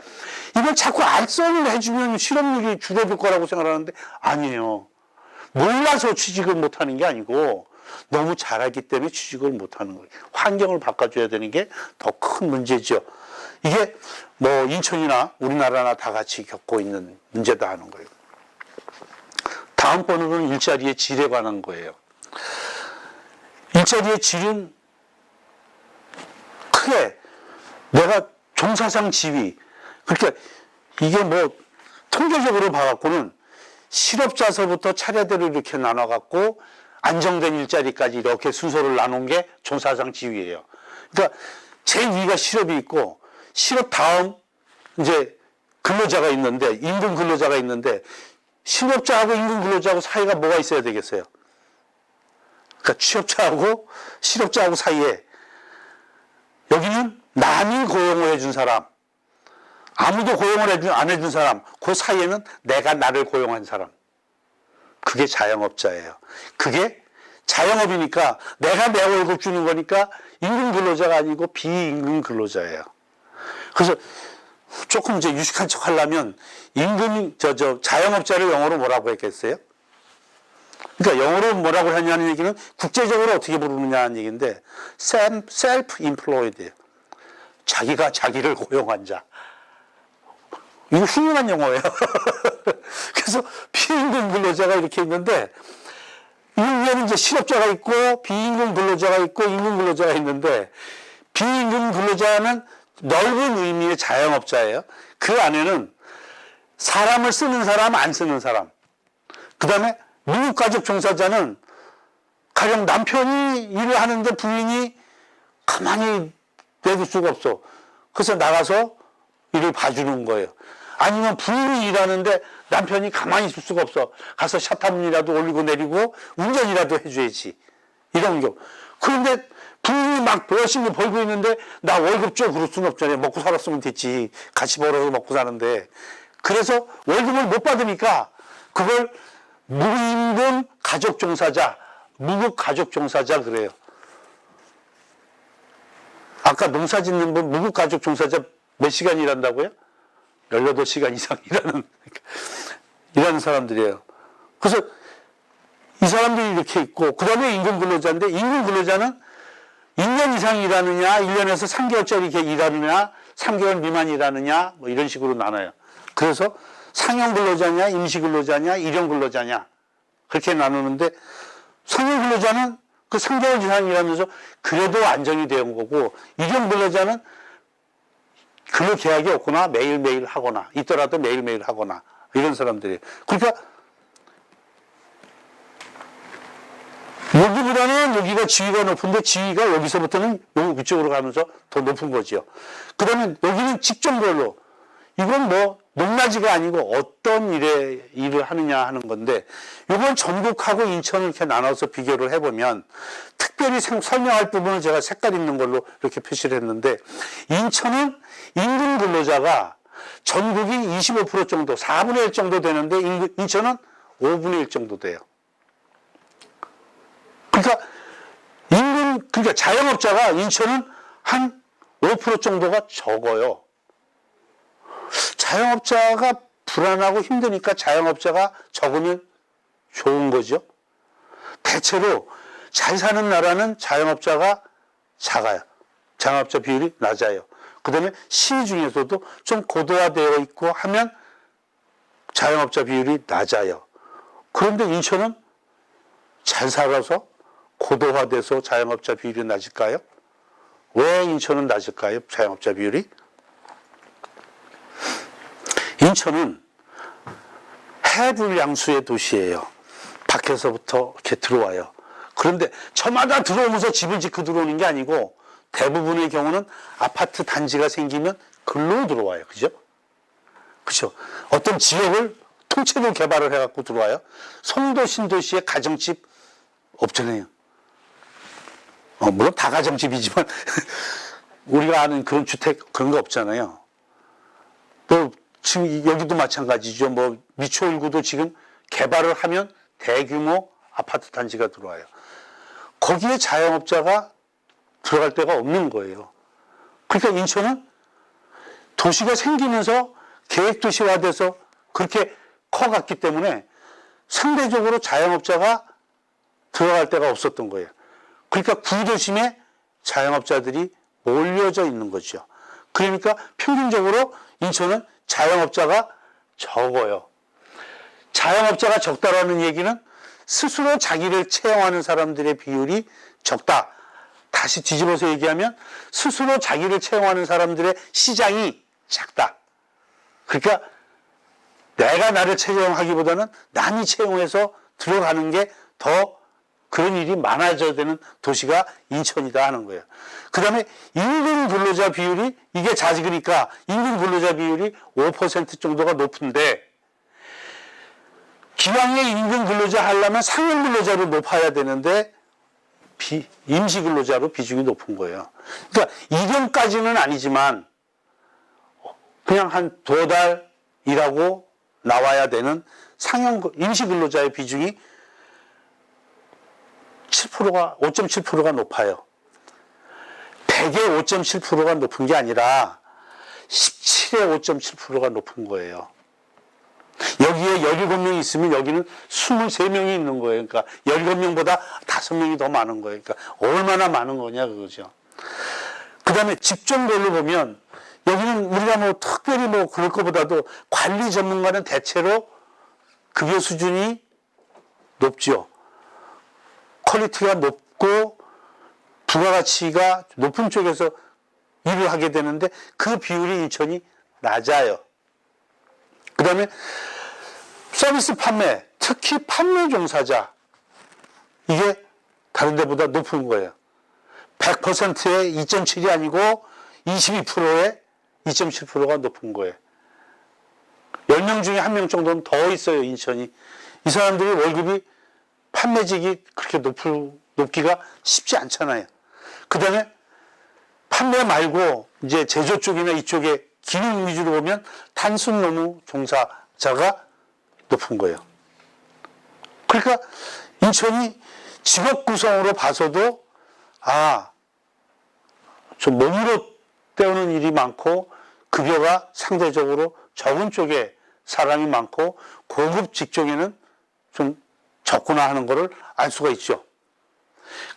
이걸 자꾸 알선을 해주면 실업률이 줄어들 거라고 생각하는데 아니에요. 몰라서 취직을 못하는 게 아니고 너무 잘하기 때문에 취직을 못하는 거예요. 환경을 바꿔줘야 되는 게 더 큰 문제죠. 이게 뭐 인천이나 우리나라나 다 같이 겪고 있는 문제다 하는 거예요. 다음 번호는 일자리의 질에 관한 거예요. 일자리의 질은 크게 내가 종사상 지위, 그러니까 이게 뭐 통계적으로 봐갖고는 실업자서부터 차례대로 이렇게 나눠갖고 안정된 일자리까지 이렇게 순서를 나눈 게 종사상 지위예요. 그러니까 제일 위가 실업이 있고 실업 다음 이제 근로자가 있는데 임금 근로자가 있는데 실업자하고 임금 근로자하고 사이가 뭐가 있어야 되겠어요? 그러니까 취업자하고 실업자하고 사이에 여기는 남이 고용을 해준 사람, 아무도 고용을 안 해준 사람, 그 사이에는 내가 나를 고용한 사람. 그게 자영업자예요. 그게 자영업이니까 내가 내 월급 주는 거니까 임금 근로자가 아니고 비임금 근로자예요. 그래서 조금 이제 유식한 척 하려면 자영업자를 영어로 뭐라고 했겠어요? 그러니까 영어로 뭐라고 하냐는 얘기는 국제적으로 어떻게 부르느냐는 얘기인데 self-employed예요. 자기가 자기를 고용한 자. 이거 훌륭한 영어예요. 그래서 비임금 근로자가 이렇게 있는데 이 위에는 이제 실업자가 있고 비임금 근로자가 있고 임금 근로자가 있는데 비임금 근로자는 넓은 의미의 자영업자예요. 그 안에는 사람을 쓰는 사람, 안 쓰는 사람. 그 다음에 무급가족 종사자는 가령 남편이 일을 하는데 부인이 가만히 내둘 수가 없어. 그래서 나가서 일을 봐주는 거예요. 아니면 부인이 일하는데 남편이 가만히 있을 수가 없어. 가서 샷한번이라도 올리고 내리고 운전이라도 해줘야지. 이런 경우. 그런데 부인이 막 열심히 벌고 있는데 나 월급 줘 그럴 수는 없잖아요. 먹고 살았으면 됐지. 같이 벌어서 먹고 사는데. 그래서 월급을 못 받으니까 그걸 무임금 가족종사자, 무급가족종사자 그래요. 아까 농사 짓는 분 무급가족종사자 몇 시간 일한다고요? 18시간 이상 일하는 사람들이에요. 그래서 이 사람들이 이렇게 있고, 그 다음에 임금근로자인데, 임금근로자는 1년 이상 일하느냐, 1년에서 3개월짜리 이렇게 일하느냐, 3개월 미만 일하느냐, 뭐 이런 식으로 나눠요. 그래서 상용근로자냐, 임시근로자냐, 일용근로자냐, 그렇게 나누는데, 상용근로자는 그 3개월 이상 일하면서 그래도 안정이 되는 거고, 일용근로자는 근로계약이 없거나 매일매일 하거나 있더라도 매일매일 하거나 이런 사람들이에요. 그러니까 여기보다는 여기가 지위가 높은데 지위가 여기서부터는 이쪽으로 가면서 더 높은 거죠. 그 다음에 여기는 직종별로 이건 뭐 높낮이가 아니고 어떤 일을 하느냐 하는 건데 이건 전국하고 인천을 이렇게 나눠서 비교를 해보면 특별히 설명할 부분은 제가 색깔 있는 걸로 이렇게 표시를 했는데 인천은 임금 근로자가 전국이 25% 정도, 4분의 1 정도 되는데 인천은 5분의 1 정도 돼요. 그러니까 자영업자가 인천은 한 5% 정도가 적어요. 자영업자가 불안하고 힘드니까 자영업자가 적으면 좋은 거죠. 대체로 잘 사는 나라는 자영업자가 작아요. 자영업자 비율이 낮아요. 그 다음에 시 중에서도 좀 고도화되어 있고 하면 자영업자 비율이 낮아요. 그런데 인천은 잘 살아서 고도화돼서 자영업자 비율이 낮을까요? 왜 인천은 낮을까요? 자영업자 비율이? 인천은 해불량수의 도시예요. 밖에서부터 이렇게 들어와요. 그런데 저마다 들어오면서 집을 짓고 들어오는 게 아니고 대부분의 경우는 아파트 단지가 생기면 글로 들어와요. 그죠? 그죠? 어떤 지역을 통째로 개발을 해갖고 들어와요. 송도, 신도시에 가정집 없잖아요. 물론 다가정집이지만 우리가 아는 그런 주택 그런 거 없잖아요. 또 지금 여기도 마찬가지죠. 뭐 미추홀구도 지금 개발을 하면 대규모 아파트 단지가 들어와요. 거기에 자영업자가 들어갈 데가 없는 거예요. 그러니까 인천은 도시가 생기면서 계획도시화돼서 그렇게 커갔기 때문에 상대적으로 자영업자가 들어갈 데가 없었던 거예요. 그러니까 구도심에 자영업자들이 몰려져 있는 거죠. 그러니까 평균적으로 인천은 자영업자가 적어요. 자영업자가 적다라는 얘기는 스스로 자기를 채용하는 사람들의 비율이 적다. 다시 뒤집어서 얘기하면 스스로 자기를 채용하는 사람들의 시장이 작다. 그러니까 내가 나를 채용하기보다는 남이 채용해서 들어가는 게 더 그런 일이 많아져야 되는 도시가 인천이다 하는 거예요. 그 다음에 인근 근로자 비율이 이게 작으니까 인근 근로자 비율이 5% 정도가 높은데 기왕에 인근 근로자 하려면 상용 근로자로 높아야 되는데 임시 근로자로 비중이 높은 거예요. 그러니까 2년까지는 아니지만 그냥 한 2달 일하고 나와야 되는 상용 임시 근로자의 비중이 5.7%가 높아요. 100의 5.7%가 높은 게 아니라 17의 5.7%가 높은 거예요. 여기에 17명 있으면 여기는 23명이 있는 거예요. 그러니까 17명보다 5명이 더 많은 거예요. 그러니까 얼마나 많은 거냐 그거죠. 그 다음에 직종별로 보면 여기는 우리가 뭐 특별히 뭐 그럴 것보다도 관리 전문가는 대체로 급여 수준이 높죠. 퀄리티가 높고 부가가치가 높은 쪽에서 일을 하게 되는데 그 비율이 인천이 낮아요. 그 다음에 서비스 판매, 특히 판매 종사자, 이게 다른 데보다 높은 거예요. 100%의 2.7이 아니고 22%의 2.7%가 높은 거예요. 10명 중에 1명 정도는 더 있어요, 인천이. 이 사람들이 월급이 판매직이 그렇게 높기가 쉽지 않잖아요. 그 다음에 판매 말고 이제 제조 쪽이나 이쪽에 기능 위주로 보면 단순 노무 종사자가 높은 거예요. 그러니까 인천이 직업 구성으로 봐서도 좀 몸으로 때우는 일이 많고 급여가 상대적으로 적은 쪽에 사람이 많고 고급 직종에는 좀 적구나 하는 것을 알 수가 있죠.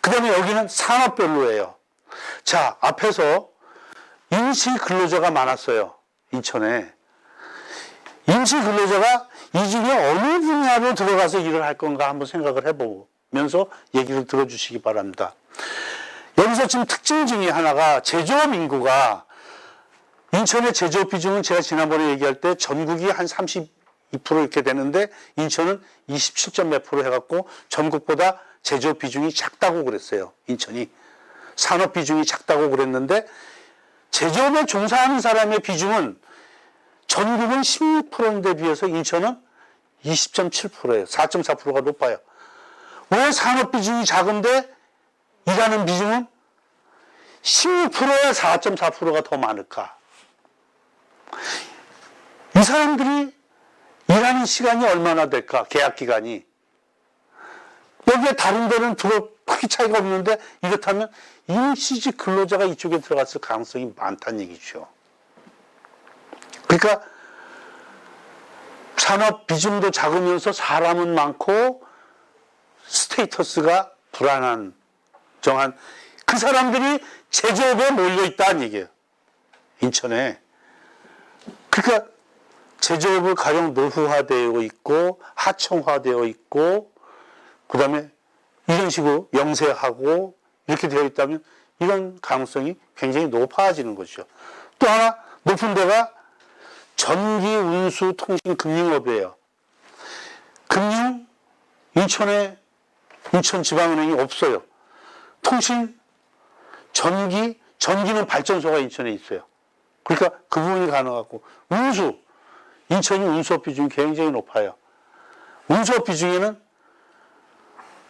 그 다음에 여기는 산업별로예요. 자, 앞에서 임시 근로자가 많았어요. 인천에. 임시 근로자가 이 중에 어느 분야로 들어가서 일을 할 건가 한번 생각을 해보면서 얘기를 들어주시기 바랍니다. 여기서 지금 특징 중에 하나가 제조업 인구가 인천의 제조업 비중은 제가 지난번에 얘기할 때 전국이 한 32% 이렇게 되는데 인천은 27점 몇 프로 해갖고 전국보다 제조업 비중이 작다고 그랬어요. 인천이. 산업 비중이 작다고 그랬는데 제조업에 종사하는 사람의 비중은 전국은 16%인데 비해서 인천은 20.7%예요. 4.4%가 높아요. 왜 산업 비중이 작은데 일하는 비중은 16%에 4.4%가 더 많을까? 이 사람들이 일하는 시간이 얼마나 될까? 계약 기간이. 여기에 다른 데는 크게 차이가 없는데 이렇다면 임시직 근로자가 이쪽에 들어갔을 가능성이 많다는 얘기죠. 그러니까 산업 비중도 작으면서 사람은 많고 스테이터스가 불안한 정한 그 사람들이 제조업에 몰려있다는 얘기예요. 인천에. 그러니까 제조업을 가령 노후화되어 있고 하청화되어 있고 그 다음에 이런 식으로 영세하고 이렇게 되어 있다면 이런 가능성이 굉장히 높아지는 거죠. 또 하나 높은 데가 전기, 운수, 통신, 금융업이에요. 금융, 인천지방은행이 없어요. 통신, 전기는 발전소가 인천에 있어요. 그러니까 그 부분이 가능하고 운수, 인천이 운수업 비중이 굉장히 높아요. 운수업 비중에는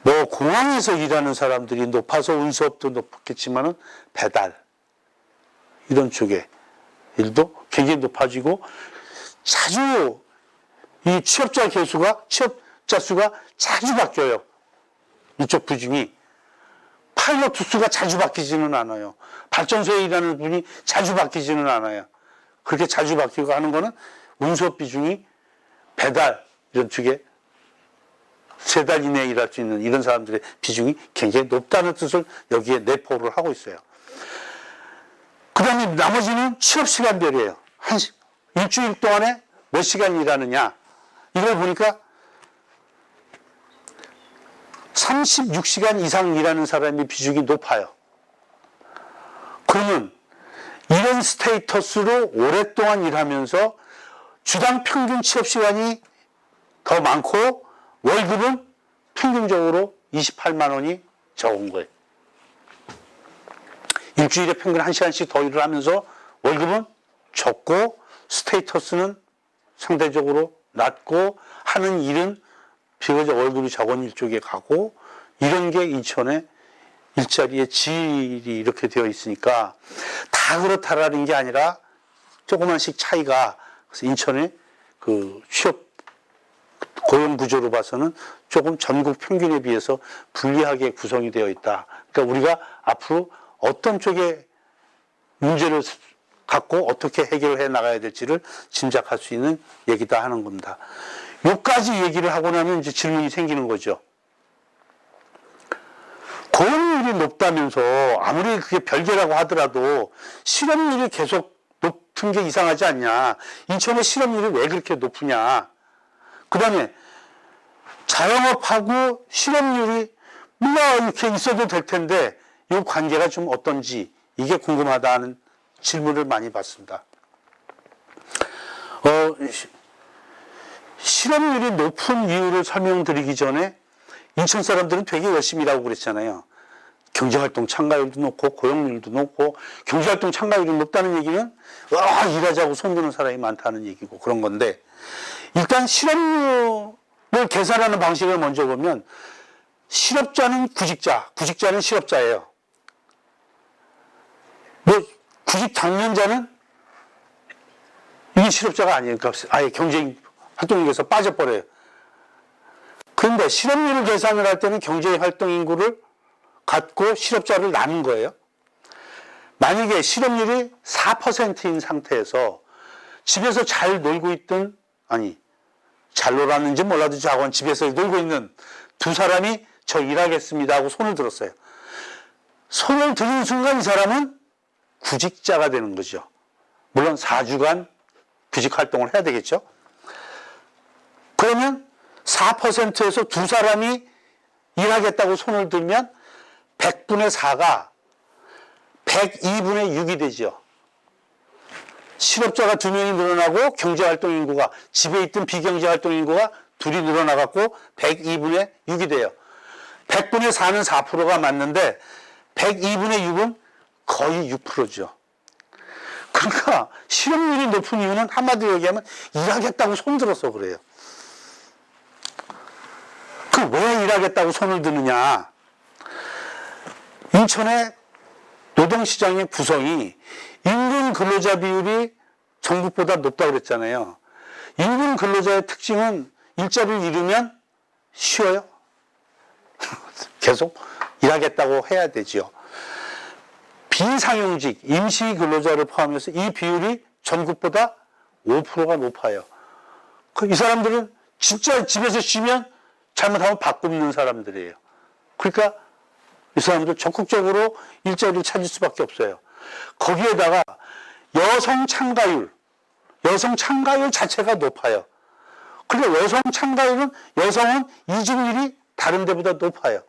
뭐 공항에서 일하는 사람들이 높아서 운수업도 높겠지만은 배달 이런 쪽에 일도 굉장히 높아지고 자주 이 취업자 수가 자주 바뀌어요. 이쪽 비중이. 파일럿 수가 자주 바뀌지는 않아요. 발전소에 일하는 분이 자주 바뀌지는 않아요. 그렇게 자주 바뀌고 하는 거는 운수업 비중이 배달 이런 쪽에 3달 이내에 일할 수 있는 이런 사람들의 비중이 굉장히 높다는 뜻을 여기에 내포를 하고 있어요. 그 다음에 나머지는 취업 시간별이에요. 일주일 동안에 몇 시간 일하느냐. 이걸 보니까 36시간 이상 일하는 사람의 비중이 높아요. 그러면 이런 스테이터스로 오랫동안 일하면서 주당 평균 취업 시간이 더 많고 월급은 평균적으로 28만 원이 적은 거예요. 일주일에 평균 1시간씩 더 일을 하면서 월급은 적고 스테이터스는 상대적으로 낮고 하는 일은 비교적 월급이 적은 일 쪽에 가고 이런 게 인천의 일자리의 질이 이렇게 되어 있으니까 다 그렇다라는 게 아니라 조그만씩 차이가 그래서 인천의 그 취업 고용 구조로 봐서는 조금 전국 평균에 비해서 불리하게 구성이 되어 있다. 그러니까 우리가 앞으로 어떤 쪽에 문제를 갖고 어떻게 해결해 나가야 될지를 짐작할 수 있는 얘기다 하는 겁니다. 요까지 얘기를 하고 나면 이제 질문이 생기는 거죠. 고용률이 높다면서 아무리 그게 별개라고 하더라도 실업률이 계속 높은 게 이상하지 않냐. 인천의 실업률이 왜 그렇게 높으냐. 그 다음에 자영업하고 실업률이 물론 이렇게 있어도 될 텐데 이 관계가 좀 어떤지 이게 궁금하다는 질문을 많이 받습니다. 실업률이 높은 이유를 설명드리기 전에 인천 사람들은 되게 열심히 일하고 그랬잖아요. 경제활동 참가율도 높고 고용률도 높고 경제활동 참가율이 높다는 얘기는 일하자고 손드는 사람이 많다는 얘기고 그런 건데 일단 실업률을 계산하는 방식을 먼저 보면 실업자는 구직자, 구직자는 실업자예요. 뭐 구직 당년자는 이게 실업자가 아니에요. 그러니까 아예 경제활동인구에서 빠져버려요. 그런데 실업률을 계산을 할 때는 경제활동인구를 갖고 실업자를 나눈 거예요. 만약에 실업률이 4%인 상태에서 집에서 잘 놀고 있던 잘 놀았는지 몰라도 자고는 집에서 놀고 있는 두 사람이 저 일하겠습니다 하고 손을 들었어요. 손을 드는 순간 이 사람은 구직자가 되는 거죠. 물론 4주간 구직 활동을 해야 되겠죠. 그러면 4%에서 두 사람이 일하겠다고 손을 들면 100분의 4가 102분의 6이 되죠. 실업자가 2명이 늘어나고 경제활동 인구가 집에 있던 비경제활동 인구가 2이 늘어나갖고 102분의 6이 돼요. 100분의 4는 4%가 맞는데 102분의 6은 거의 6%죠. 그러니까 실업률이 높은 이유는 한마디로 얘기하면 일하겠다고 손들어서 그래요. 그 왜 일하겠다고 손을 드느냐. 인천의 노동시장의 구성이 임금 근로자 비율이 전국보다 높다고 그랬잖아요. 임금 근로자의 특징은 일자리를 잃으면 쉬어요. 계속 일하겠다고 해야 되지요. 비상용직, 임시 근로자를 포함해서 이 비율이 전국보다 5%가 높아요. 이 사람들은 진짜 집에서 쉬면 잘못하면 밥 굶는 사람들이에요. 그러니까 이 사람들 적극적으로 일자리를 찾을 수밖에 없어요. 거기에다가 여성 참가율 자체가 높아요. 그러니까 여성은 이직률이 다른 데보다 높아요.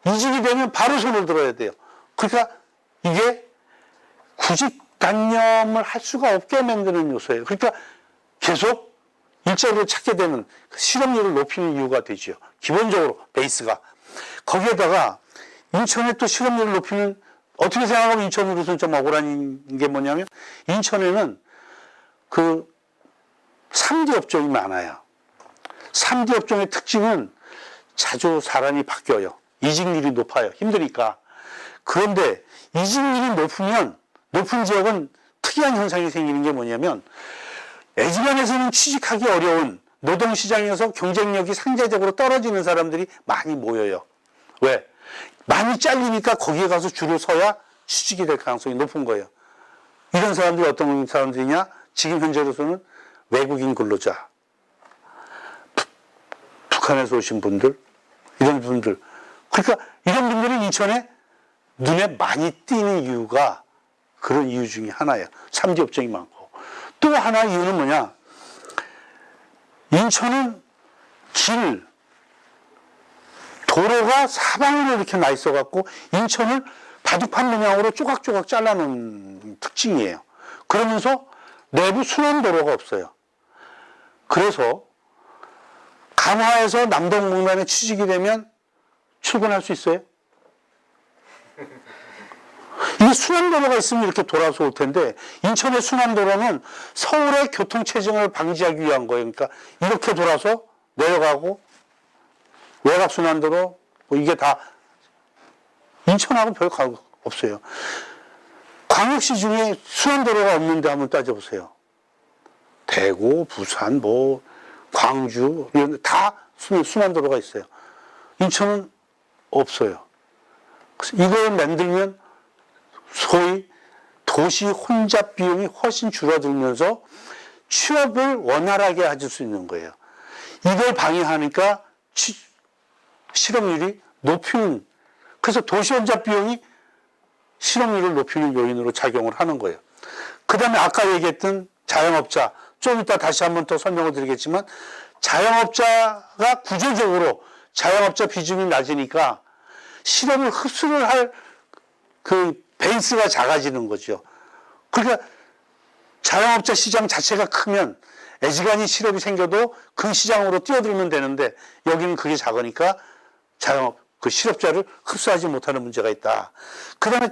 이직이 되면 바로 손을 들어야 돼요. 그러니까 이게 구직단념을 할 수가 없게 만드는 요소예요. 그러니까 계속 일자리를 찾게 되는 실업률을 높이는 이유가 되죠. 기본적으로 베이스가. 거기에다가 인천의 또 실업률을 높이는 어떻게 생각하면 인천으로서는 좀 억울한 게 뭐냐면 인천에는 그 3D 업종이 많아요. 3D 업종의 특징은 자주 사람이 바뀌어요. 이직률이 높아요. 힘드니까. 그런데 이직률이 높은 지역은 특이한 현상이 생기는 게 뭐냐면 애지간해서는 취직하기 어려운 노동시장에서 경쟁력이 상대적으로 떨어지는 사람들이 많이 모여요. 왜? 많이 잘리니까 거기에 가서 줄을 서야 취직이 될 가능성이 높은 거예요. 이런 사람들이 어떤 사람들이냐? 지금 현재로서는 외국인 근로자, 북한에서 오신 분들, 이런 분들. 그러니까 이런 분들이 인천에 눈에 많이 띄는 이유가 그런 이유 중에 하나예요. 3지 업종이 많고. 또 하나 이유는 뭐냐? 인천은 도로가 사방으로 이렇게 나 있어갖고 인천을 바둑판 모양으로 조각조각 잘라놓은 특징이에요. 그러면서 내부 순환도로가 없어요. 그래서 강화에서 남동공단에 취직이 되면 출근할 수 있어요? 이 순환도로가 있으면 이렇게 돌아서 올 텐데 인천의 순환도로는 서울의 교통체증을 방지하기 위한 거예요. 그러니까 이렇게 돌아서 내려가고 외곽순환도로 뭐 이게 다 인천하고 별 관계 없어요. 광역시 중에 순환도로가 없는데 한번 따져보세요. 대구, 부산, 광주 이런 데 다 순환도로가 있어요. 인천은 없어요. 그래서 이걸 만들면 소위 도시 혼잡 비용이 훨씬 줄어들면서 취업을 원활하게 해줄 수 있는 거예요. 이걸 방해하니까 실업률이 높이는, 그래서 도시 혼잡 비용이 실업률을 높이는 요인으로 작용을 하는 거예요. 그 다음에 아까 얘기했던 자영업자, 좀 이따 다시 한번 더 설명을 드리겠지만 자영업자가 구조적으로 자영업자 비중이 낮으니까 실업을 흡수를 할 그 베이스가 작아지는 거죠. 그러니까 자영업자 시장 자체가 크면 애지간히 실업이 생겨도 그 시장으로 뛰어들면 되는데 여기는 그게 작으니까 그 실업자를 흡수하지 못하는 문제가 있다. 그 다음에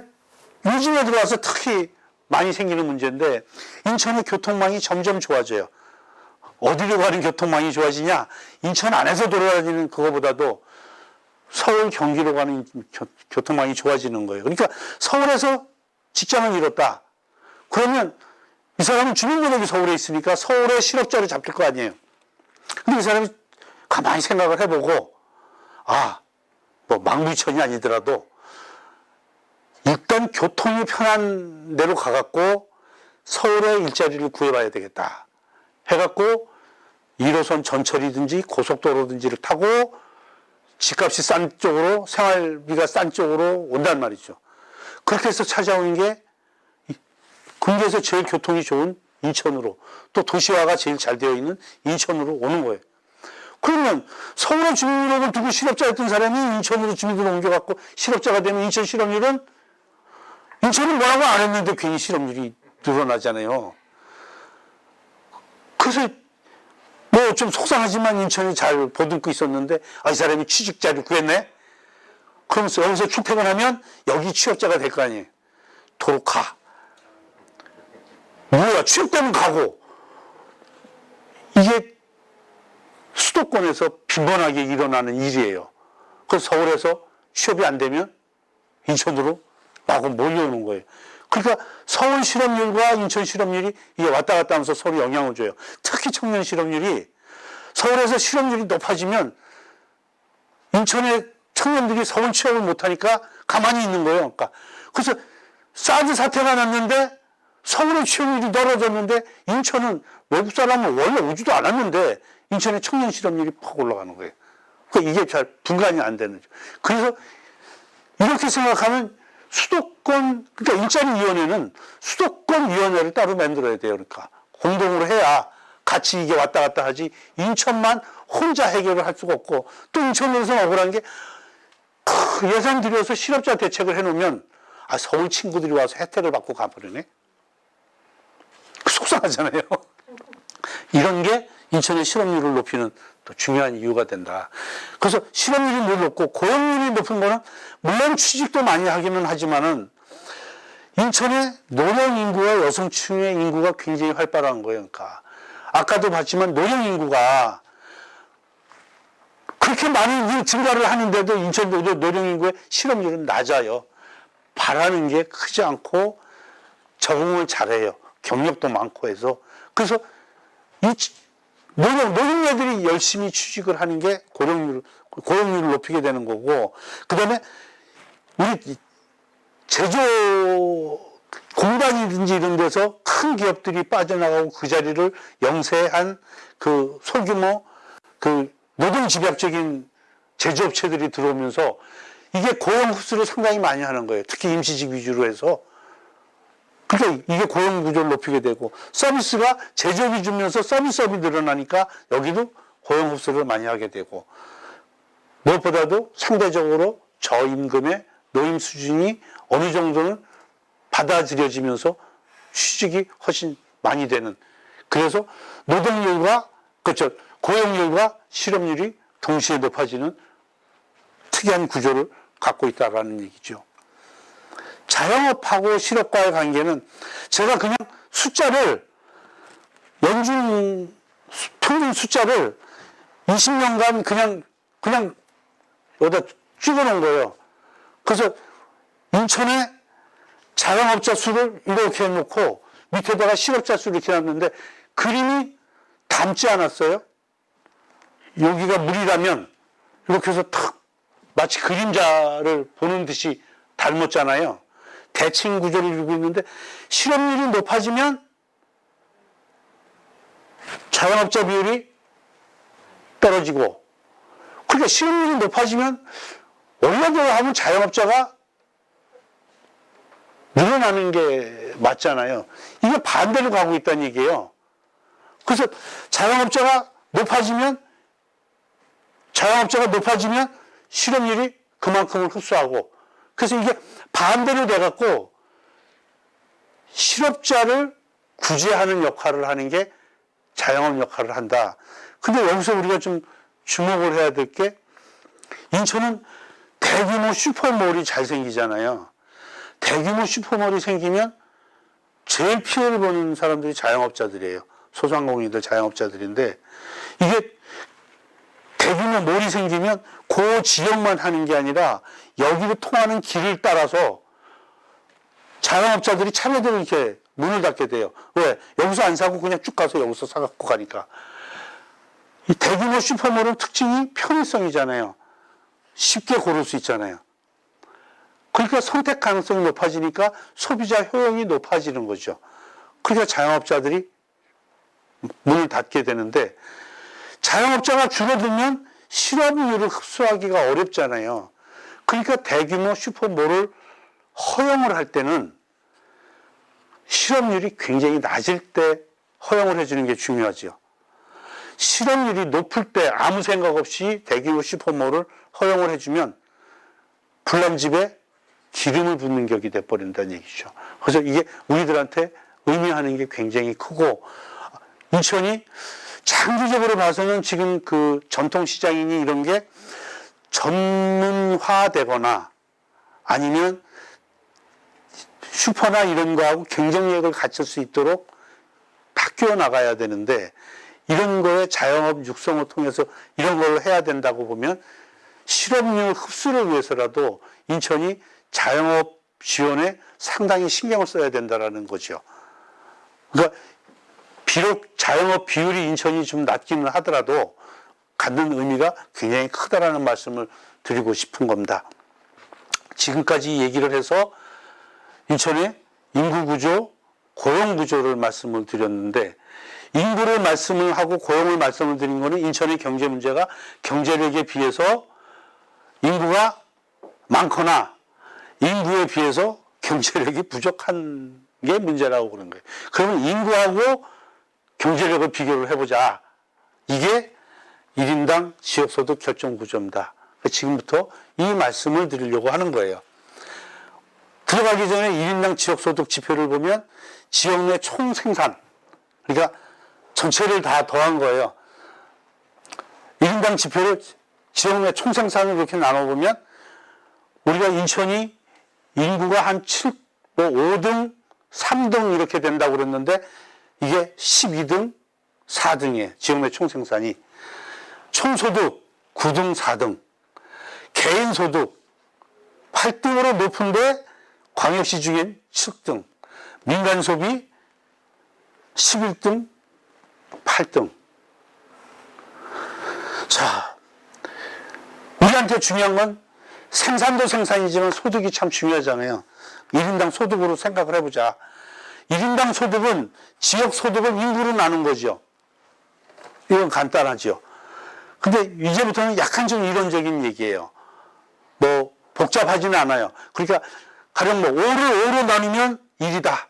요즘에 들어와서 특히 많이 생기는 문제인데 인천의 교통망이 점점 좋아져요. 어디로 가는 교통망이 좋아지냐? 인천 안에서 돌아다니는 그거보다도 서울, 경기로 가는 교통망이 좋아지는 거예요. 그러니까 서울에서 직장을 잃었다. 그러면 이 사람은 주민등록이 서울에 있으니까 서울의 실업자를 잡힐 거 아니에요. 근데 이 사람이 가만히 생각을 해보고 망부천이 아니더라도 일단 교통이 편한 데로 가갖고 서울에 일자리를 구해봐야 되겠다. 해갖고 1호선 전철이든지 고속도로든지를 타고 집값이 싼 쪽으로, 생활비가 싼 쪽으로 온단 말이죠. 그렇게 해서 찾아오는 게 근교에서 제일 교통이 좋은 인천으로, 또 도시화가 제일 잘 되어 있는 인천으로 오는 거예요. 그러면 서울에 주민등록을 두고 실업자였던 사람이 인천으로 주민등록 옮겨갖고 실업자가 되면 인천 실업률은, 인천은 뭐라고 안 했는데 괜히 실업률이 늘어나잖아요. 그래서 좀 속상하지만 인천이 잘 보듬고 있었는데 이 사람이 취직자를 구했네? 그러면서 여기서 출퇴근하면 여기 취업자가 될 거 아니에요. 도로 가. 뭐야, 취업되면 가고. 이게 수도권에서 빈번하게 일어나는 일이에요. 그래서 서울에서 취업이 안 되면 인천으로 마구 몰려오는 거예요. 그러니까 서울 실업률과 인천 실업률이 이게 왔다 갔다 하면서 서로 영향을 줘요. 특히 청년 실업률이, 서울에서 실업률이 높아지면 인천의 청년들이 서울 취업을 못하니까 가만히 있는 거예요. 그러니까 그래서 사드 사태가 났는데 서울의 취업률이 떨어졌는데 인천은 외국 사람은 원래 오지도 않았는데 인천의 청년 실업률이 팍 올라가는 거예요. 그러니까 이게 잘 분간이 안 되는 거죠. 그래서 이렇게 생각하면 수도권, 그러니까 일자리위원회는 수도권위원회를 따로 만들어야 돼요. 그러니까 공동으로 해야 같이 이게 왔다 갔다 하지, 인천만 혼자 해결을 할 수가 없고, 또 인천에서 억울한 게 예산 들여서 실업자 대책을 해놓으면 서울 친구들이 와서 혜택을 받고 가버리네. 속상하잖아요. 이런 게 인천의 실업률을 높이는 또 중요한 이유가 된다. 그래서 실업률이 늘 높고 고용률이 높은 거는 물론 취직도 많이 하기는 하지만은 인천의 노령 인구와 여성층의 인구가 굉장히 활발한 거예요. 그러니까 아까도 봤지만 노령 인구가 그렇게 많은 일 증가를 하는데도 인천 노령인구의 실업률은 낮아요. 바라는 게 크지 않고 적응을 잘해요. 경력도 많고 해서. 그래서 이 노령자들이 열심히 취직을 하는 게 고용률을 높이게 되는 거고, 그 다음에 우리 제조 공단이든지 이런 데서 큰 기업들이 빠져나가고 그 자리를 영세한 그 소규모 그 노동 집약적인 제조업체들이 들어오면서 이게 고용 흡수를 상당히 많이 하는 거예요. 특히 임시직 위주로 해서. 그러니까 이게 고용 구조를 높이게 되고, 서비스가 제조업이 주면서 서비스업이 늘어나니까 여기도 고용 흡수를 많이 하게 되고, 무엇보다도 상대적으로 저임금의 노임 수준이 어느 정도는 받아들여지면서 취직이 훨씬 많이 되는, 그래서 노동률과 그렇죠, 고용률과 실업률이 동시에 높아지는 특이한 구조를 갖고 있다라는 얘기죠. 자영업하고 실업과의 관계는 제가 그냥 숫자를 연중 평균 숫자를 20년간 그냥 여기다 찍어 놓은 거예요. 그래서 인천에 자영업자 수를 이렇게 해놓고 밑에다가 실업자 수를 이렇게 놨는데 그림이 닮지 않았어요? 여기가 물이라면 이렇게 해서 탁 마치 그림자를 보는 듯이 닮았잖아요. 대칭 구조를 이루고 있는데 실업률이 높아지면 자영업자 비율이 떨어지고, 그러니까 실업률이 높아지면 올라가야 하면 자영업자가 늘어나는 게 맞잖아요. 이게 반대로 가고 있다는 얘기예요. 그래서 자영업자가 높아지면 실업률이 그만큼을 흡수하고, 그래서 이게 반대로 돼갖고 실업자를 구제하는 역할을 하는 게 자영업 역할을 한다. 근데 여기서 우리가 좀 주목을 해야 될 게, 인천은 대규모 슈퍼몰이 잘 생기잖아요. 대규모 슈퍼몰이 생기면 제일 피해를 보는 사람들이 자영업자들이에요. 소상공인들 자영업자들인데, 이게 대규모 몰이 생기면 그 지역만 하는 게 아니라 여기로 통하는 길을 따라서 자영업자들이 차례대로 이렇게 문을 닫게 돼요. 왜? 여기서 안 사고 그냥 쭉 가서 여기서 사갖고 가니까. 이 대규모 슈퍼몰은 특징이 편의성이잖아요. 쉽게 고를 수 있잖아요. 그러니까 선택 가능성이 높아지니까 소비자 효용이 높아지는 거죠. 그러니까 자영업자들이 문을 닫게 되는데, 자영업자가 줄어들면 실업률을 흡수하기가 어렵잖아요. 그러니까 대규모 슈퍼몰을 허용을 할 때는 실업률이 굉장히 낮을 때 허용을 해주는 게 중요하죠. 실업률이 높을 때 아무 생각 없이 대규모 슈퍼몰을 허용을 해주면 불난집에 기름을 붓는 격이 돼버린다는 얘기죠. 그래서 이게 우리들한테 의미하는 게 굉장히 크고, 인천이 장기적으로 봐서는 지금 그 전통시장이니 이런 게 전문화되거나 아니면 슈퍼나 이런 거하고 경쟁력을 갖출 수 있도록 바뀌어 나가야 되는데, 이런 거에 자영업 육성을 통해서 이런 걸 해야 된다고 보면 실업률 흡수를 위해서라도 인천이 자영업 지원에 상당히 신경을 써야 된다는 거죠. 그러니까 비록 자영업 비율이 인천이 좀 낮기는 하더라도 갖는 의미가 굉장히 크다라는 말씀을 드리고 싶은 겁니다. 지금까지 얘기를 해서 인천의 인구 구조, 고용 구조를 말씀을 드렸는데, 인구를 말씀을 하고 고용을 말씀을 드린 거는 인천의 경제 문제가 경제력에 비해서 인구가 많거나 인구에 비해서 경제력이 부족한 게 문제라고 그런 거예요. 그러면 인구하고 경제력을 비교를 해보자. 이게 1인당 지역소득 결정 구조입니다. 지금부터 이 말씀을 드리려고 하는 거예요. 들어가기 전에 1인당 지역소득 지표를 보면 지역 내 총생산, 그러니까 전체를 다 더한 거예요. 1인당 지표를 지역 내 총생산을 이렇게 나눠보면 우리가 인천이 인구가 한 5등, 3등 이렇게 된다고 그랬는데 이게 12등, 4등이에요. 지역 내 총생산이. 총소득 9등, 4등. 개인 소득 8등으로 높은데 광역시 중엔 7등. 민간 소비 11등, 8등. 자, 우리한테 중요한 건 생산도 생산이지만 소득이 참 중요하잖아요. 1인당 소득으로 생각을 해보자. 1인당 소득은 지역 소득을 인구로 나눈 거죠. 이건 간단하죠. 근데 이제부터는 약간 좀 이론적인 얘기예요. 뭐 복잡하지는 않아요. 그러니까 가령 뭐 5를 나누면 1이다.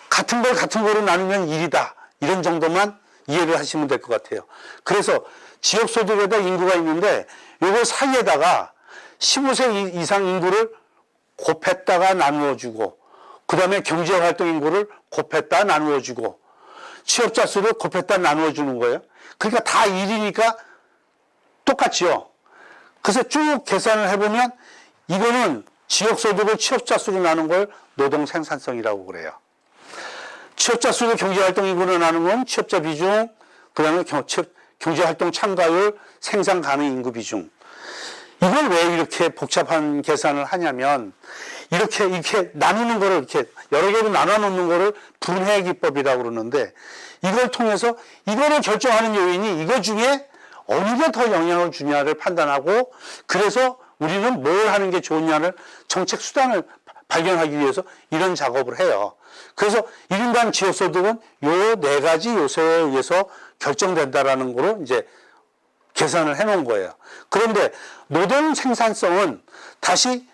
같은 걸 같은 거로 나누면 1이다. 이런 정도만 이해를 하시면 될 것 같아요. 그래서 지역 소득에다 인구가 있는데 요거 사이에다가 15세 이상 인구를 곱했다가 나누어주고 그 다음에 경제활동 인구를 곱했다 나누어주고 취업자 수를 곱했다 나누어주는 거예요. 그러니까 다 1이니까 똑같지요. 그래서 쭉 계산을 해보면 이거는 지역소득을 취업자 수로 나눈 걸 노동 생산성이라고 그래요. 취업자 수를 경제활동 인구로 나눈 건 취업자 비중, 그 다음에 경제활동 참가율, 생산 가능 인구 비중. 이걸 왜 이렇게 복잡한 계산을 하냐면 이렇게 나누는 거를 이렇게 여러 개로 나눠 놓는 거를 분해 기법이라고 그러는데 이걸 통해서 이거를 결정하는 요인이 이거 중에 어느 게 더 영향을 주냐를 판단하고 그래서 우리는 뭘 하는 게 좋냐를 정책 수단을 발견하기 위해서 이런 작업을 해요. 그래서 1인당 지역소득은 요 네 가지 요소에 의해서 결정된다라는 거로 이제 계산을 해 놓은 거예요. 그런데 노동 생산성은 다시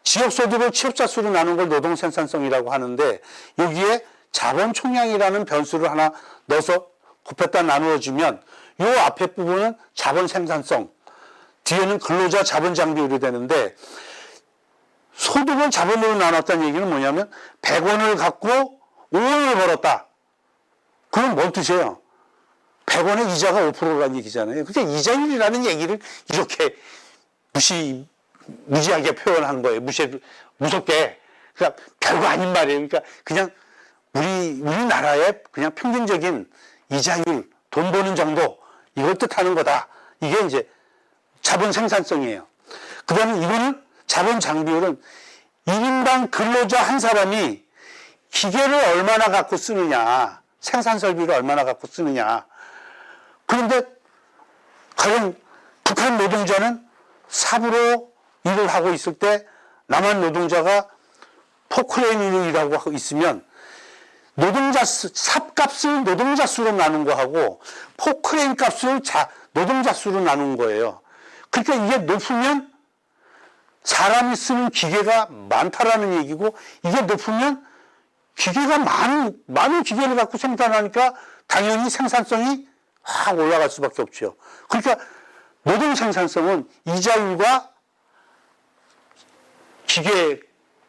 지역소득을 취업자 수로 나눈 걸 노동 생산성이라고 하는데 여기에 자본 총량이라는 변수를 하나 넣어서 곱했다 나누어주면 요 앞에 부분은 자본 생산성, 뒤에는 근로자 자본 장비율이 되는데 소득을 자본으로 나눴다는 얘기는 뭐냐면 100원을 갖고 5원을 벌었다. 그럼 뭔 뜻이에요? 100원의 이자가 5%라는 얘기잖아요. 그러니까 이자율이라는 얘기를 이렇게 무지하게 표현한 거예요. 무섭게. 그러니까 별거 아닌 말이에요. 그러니까 그냥 우리나라의 그냥 평균적인 이자율, 돈 버는 정도, 이걸 뜻하는 거다. 이게 이제 자본 생산성이에요. 그 다음에 이거는 자본 장비율은 1인당 근로자 한 사람이 기계를 얼마나 갖고 쓰느냐, 생산 설비를 얼마나 갖고 쓰느냐. 그런데 과연 북한 노동자는 삽으로 일을 하고 있을 때 남한 노동자가 포크레인으로 일하고 있으면 삽값을 노동자 수로 나눈 거하고 포크레인 값을 노동자 수로 나눈 거예요. 그러니까 이게 높으면 사람이 쓰는 기계가 많다라는 얘기고 이게 높으면 기계가 많은 기계를 갖고 생산하니까 당연히 생산성이 확 올라갈 수밖에 없죠. 그러니까 노동 생산성은 이자율과 기계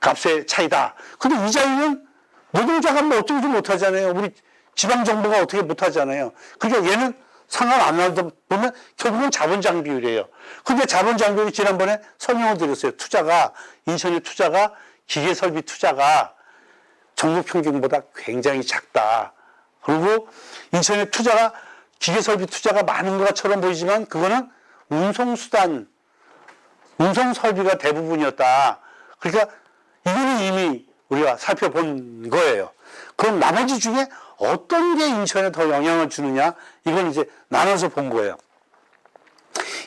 값의 차이다. 근데 이자율은 노동자가 뭐 어쩌지 못하잖아요. 우리 지방정부가 어떻게 못하잖아요. 그러니까 얘는 상관 안 나다 보면 결국은 자본장비율이에요. 근데 자본장비율이 지난번에 설명을 드렸어요. 인천의 투자가 기계설비 투자가 전국 평균보다 굉장히 작다. 그리고 인천의 기계설비 투자가 많은 것처럼 보이지만 그거는 운송설비가 대부분이었다. 그러니까 이거는 이미 우리가 살펴본 거예요. 그럼 나머지 중에 어떤 게 인천에 더 영향을 주느냐? 이건 이제 나눠서 본 거예요.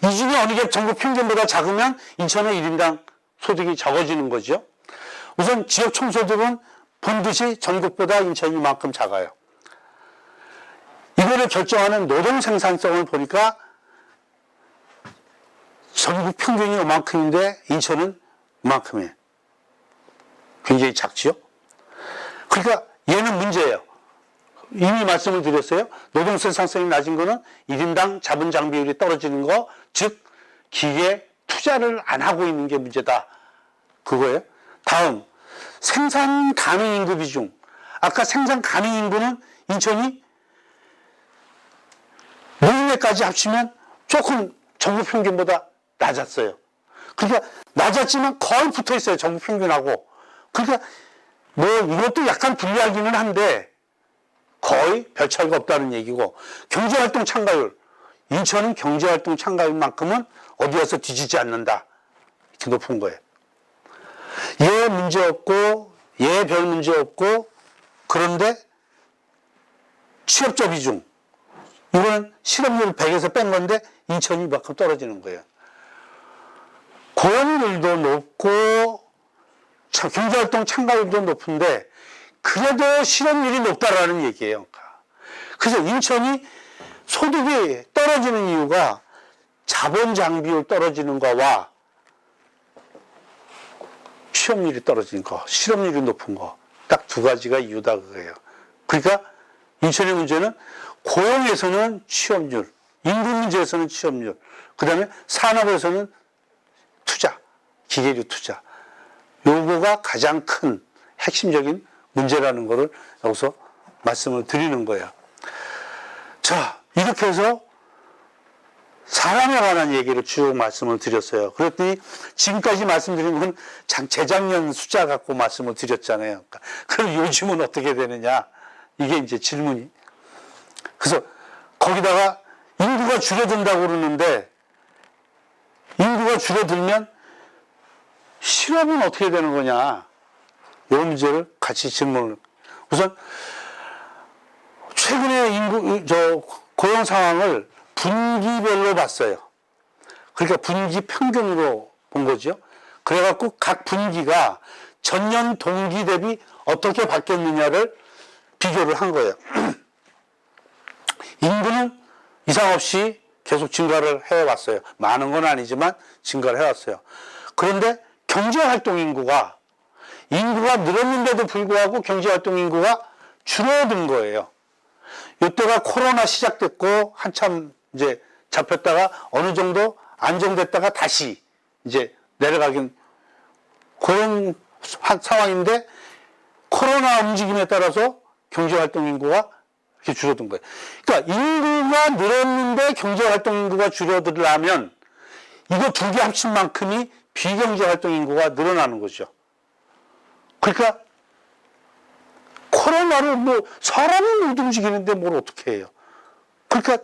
이 중에 어느 게 전국 평균보다 작으면 인천의 1인당 소득이 적어지는 거죠. 우선 지역 총소득은 본듯이 전국보다 인천이 이만큼 작아요. 이거를 결정하는 노동 생산성을 보니까 전국 평균이 이만큼인데 인천은 이만큼이에요. 굉장히 작지요? 그러니까 얘는 문제예요. 이미 말씀을 드렸어요. 노동 생산성이 낮은 거는 1인당 자본 장비율이 떨어지는 거, 즉 기계 투자를 안 하고 있는 게 문제다. 그거예요. 다음, 생산 가능 인구 비중. 아까 생산 가능 인구는 인천이 노인네까지 합치면 조금 전국 평균보다 낮았어요. 그러니까 낮았지만 거의 붙어 있어요. 전국 평균하고. 그러니까 뭐 이것도 약간 불리하기는 한데 거의 별 차이가 없다는 얘기고 경제활동 참가율 인천은 경제활동 참가율만큼은 어디 가서 뒤지지 않는다. 이렇게 높은 거예요. 얘 문제 없고, 얘 별 문제 없고, 그런데 취업자 비중, 이거는 실업률 100에서 뺀 건데 인천이 이만큼 떨어지는 거예요. 고용률도 높고 경제활동 참가율도 높은데 그래도 실업률이 높다라는 얘기예요. 그래서 인천이 소득이 떨어지는 이유가 자본 장비율 떨어지는 거와 취업률이 떨어지는 거, 실업률이 높은 거, 딱 두 가지가 이유다 그거예요. 그러니까 인천의 문제는 고용에서는 취업률, 인구 문제에서는 취업률, 그 다음에 산업에서는 투자, 기계류 투자. 요거가 가장 큰 핵심적인 문제라는 거를 여기서 말씀을 드리는 거예요. 자, 이렇게 해서 사람에 관한 얘기를 쭉 말씀을 드렸어요. 그랬더니 지금까지 말씀드린 건 재작년 숫자 갖고 말씀을 드렸잖아요. 그럼 요즘은 어떻게 되느냐? 이게 이제 질문이. 그래서 거기다가 인구가 줄어든다고 그러는데 인구가 줄어들면 실업은 어떻게 되는 거냐? 이 문제를 같이 질문을. 우선 최근에 고용 상황을 분기별로 봤어요. 그러니까 분기 평균으로 본 거죠. 그래갖고 각 분기가 전년 동기 대비 어떻게 바뀌었느냐를 비교를 한 거예요. 인구는 이상 없이 계속 증가를 해왔어요. 많은 건 아니지만 증가를 해왔어요. 그런데 경제활동 인구가 늘었는데도 불구하고 경제활동 인구가 줄어든 거예요. 이때가 코로나 시작됐고 한참 이제 잡혔다가 어느 정도 안정됐다가 다시 이제 내려가긴 그런 상황인데 코로나 움직임에 따라서 경제활동 인구가 이렇게 줄어든 거예요. 그러니까 인구가 늘었는데 경제활동 인구가 줄어들려면 이거 두 개 합친 만큼이 비경제활동 인구가 늘어나는 거죠. 그러니까 코로나를 사람이 못 움직이는데 뭘 어떻게 해요. 그러니까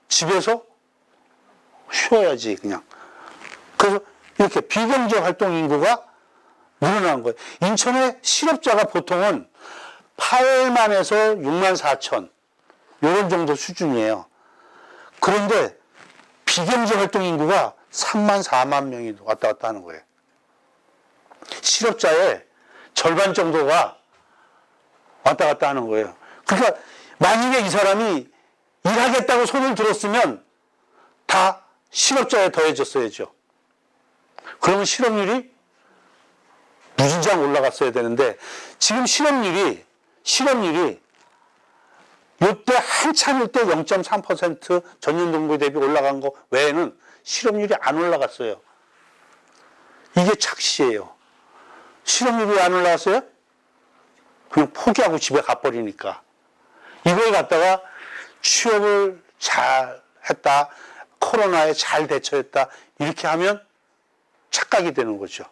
집에서 쉬어야지 그냥. 그래서 이렇게 비경제활동 인구가 늘어난 거예요. 인천의 실업자가 보통은 8만에서 6만 4천 이런 정도 수준이에요. 그런데 비경제활동 인구가 3만 4만 명이 왔다 갔다 하는 거예요. 실업자의 절반 정도가 왔다 갔다 하는 거예요. 그러니까 만약에 이 사람이 일하겠다고 손을 들었으면 다 실업자에 더해졌어야죠. 그러면 실업률이 무진장 올라갔어야 되는데 지금 실업률이 이때 한참일 때 0.3% 전년 동기 대비 올라간 거 외에는 실업률이 안 올라갔어요. 이게 착시예요. 실업률이 안 올라갔어요? 그냥 포기하고 집에 가버리니까. 이걸 갖다가 취업을 잘 했다, 코로나에 잘 대처했다, 이렇게 하면 착각이 되는 거죠.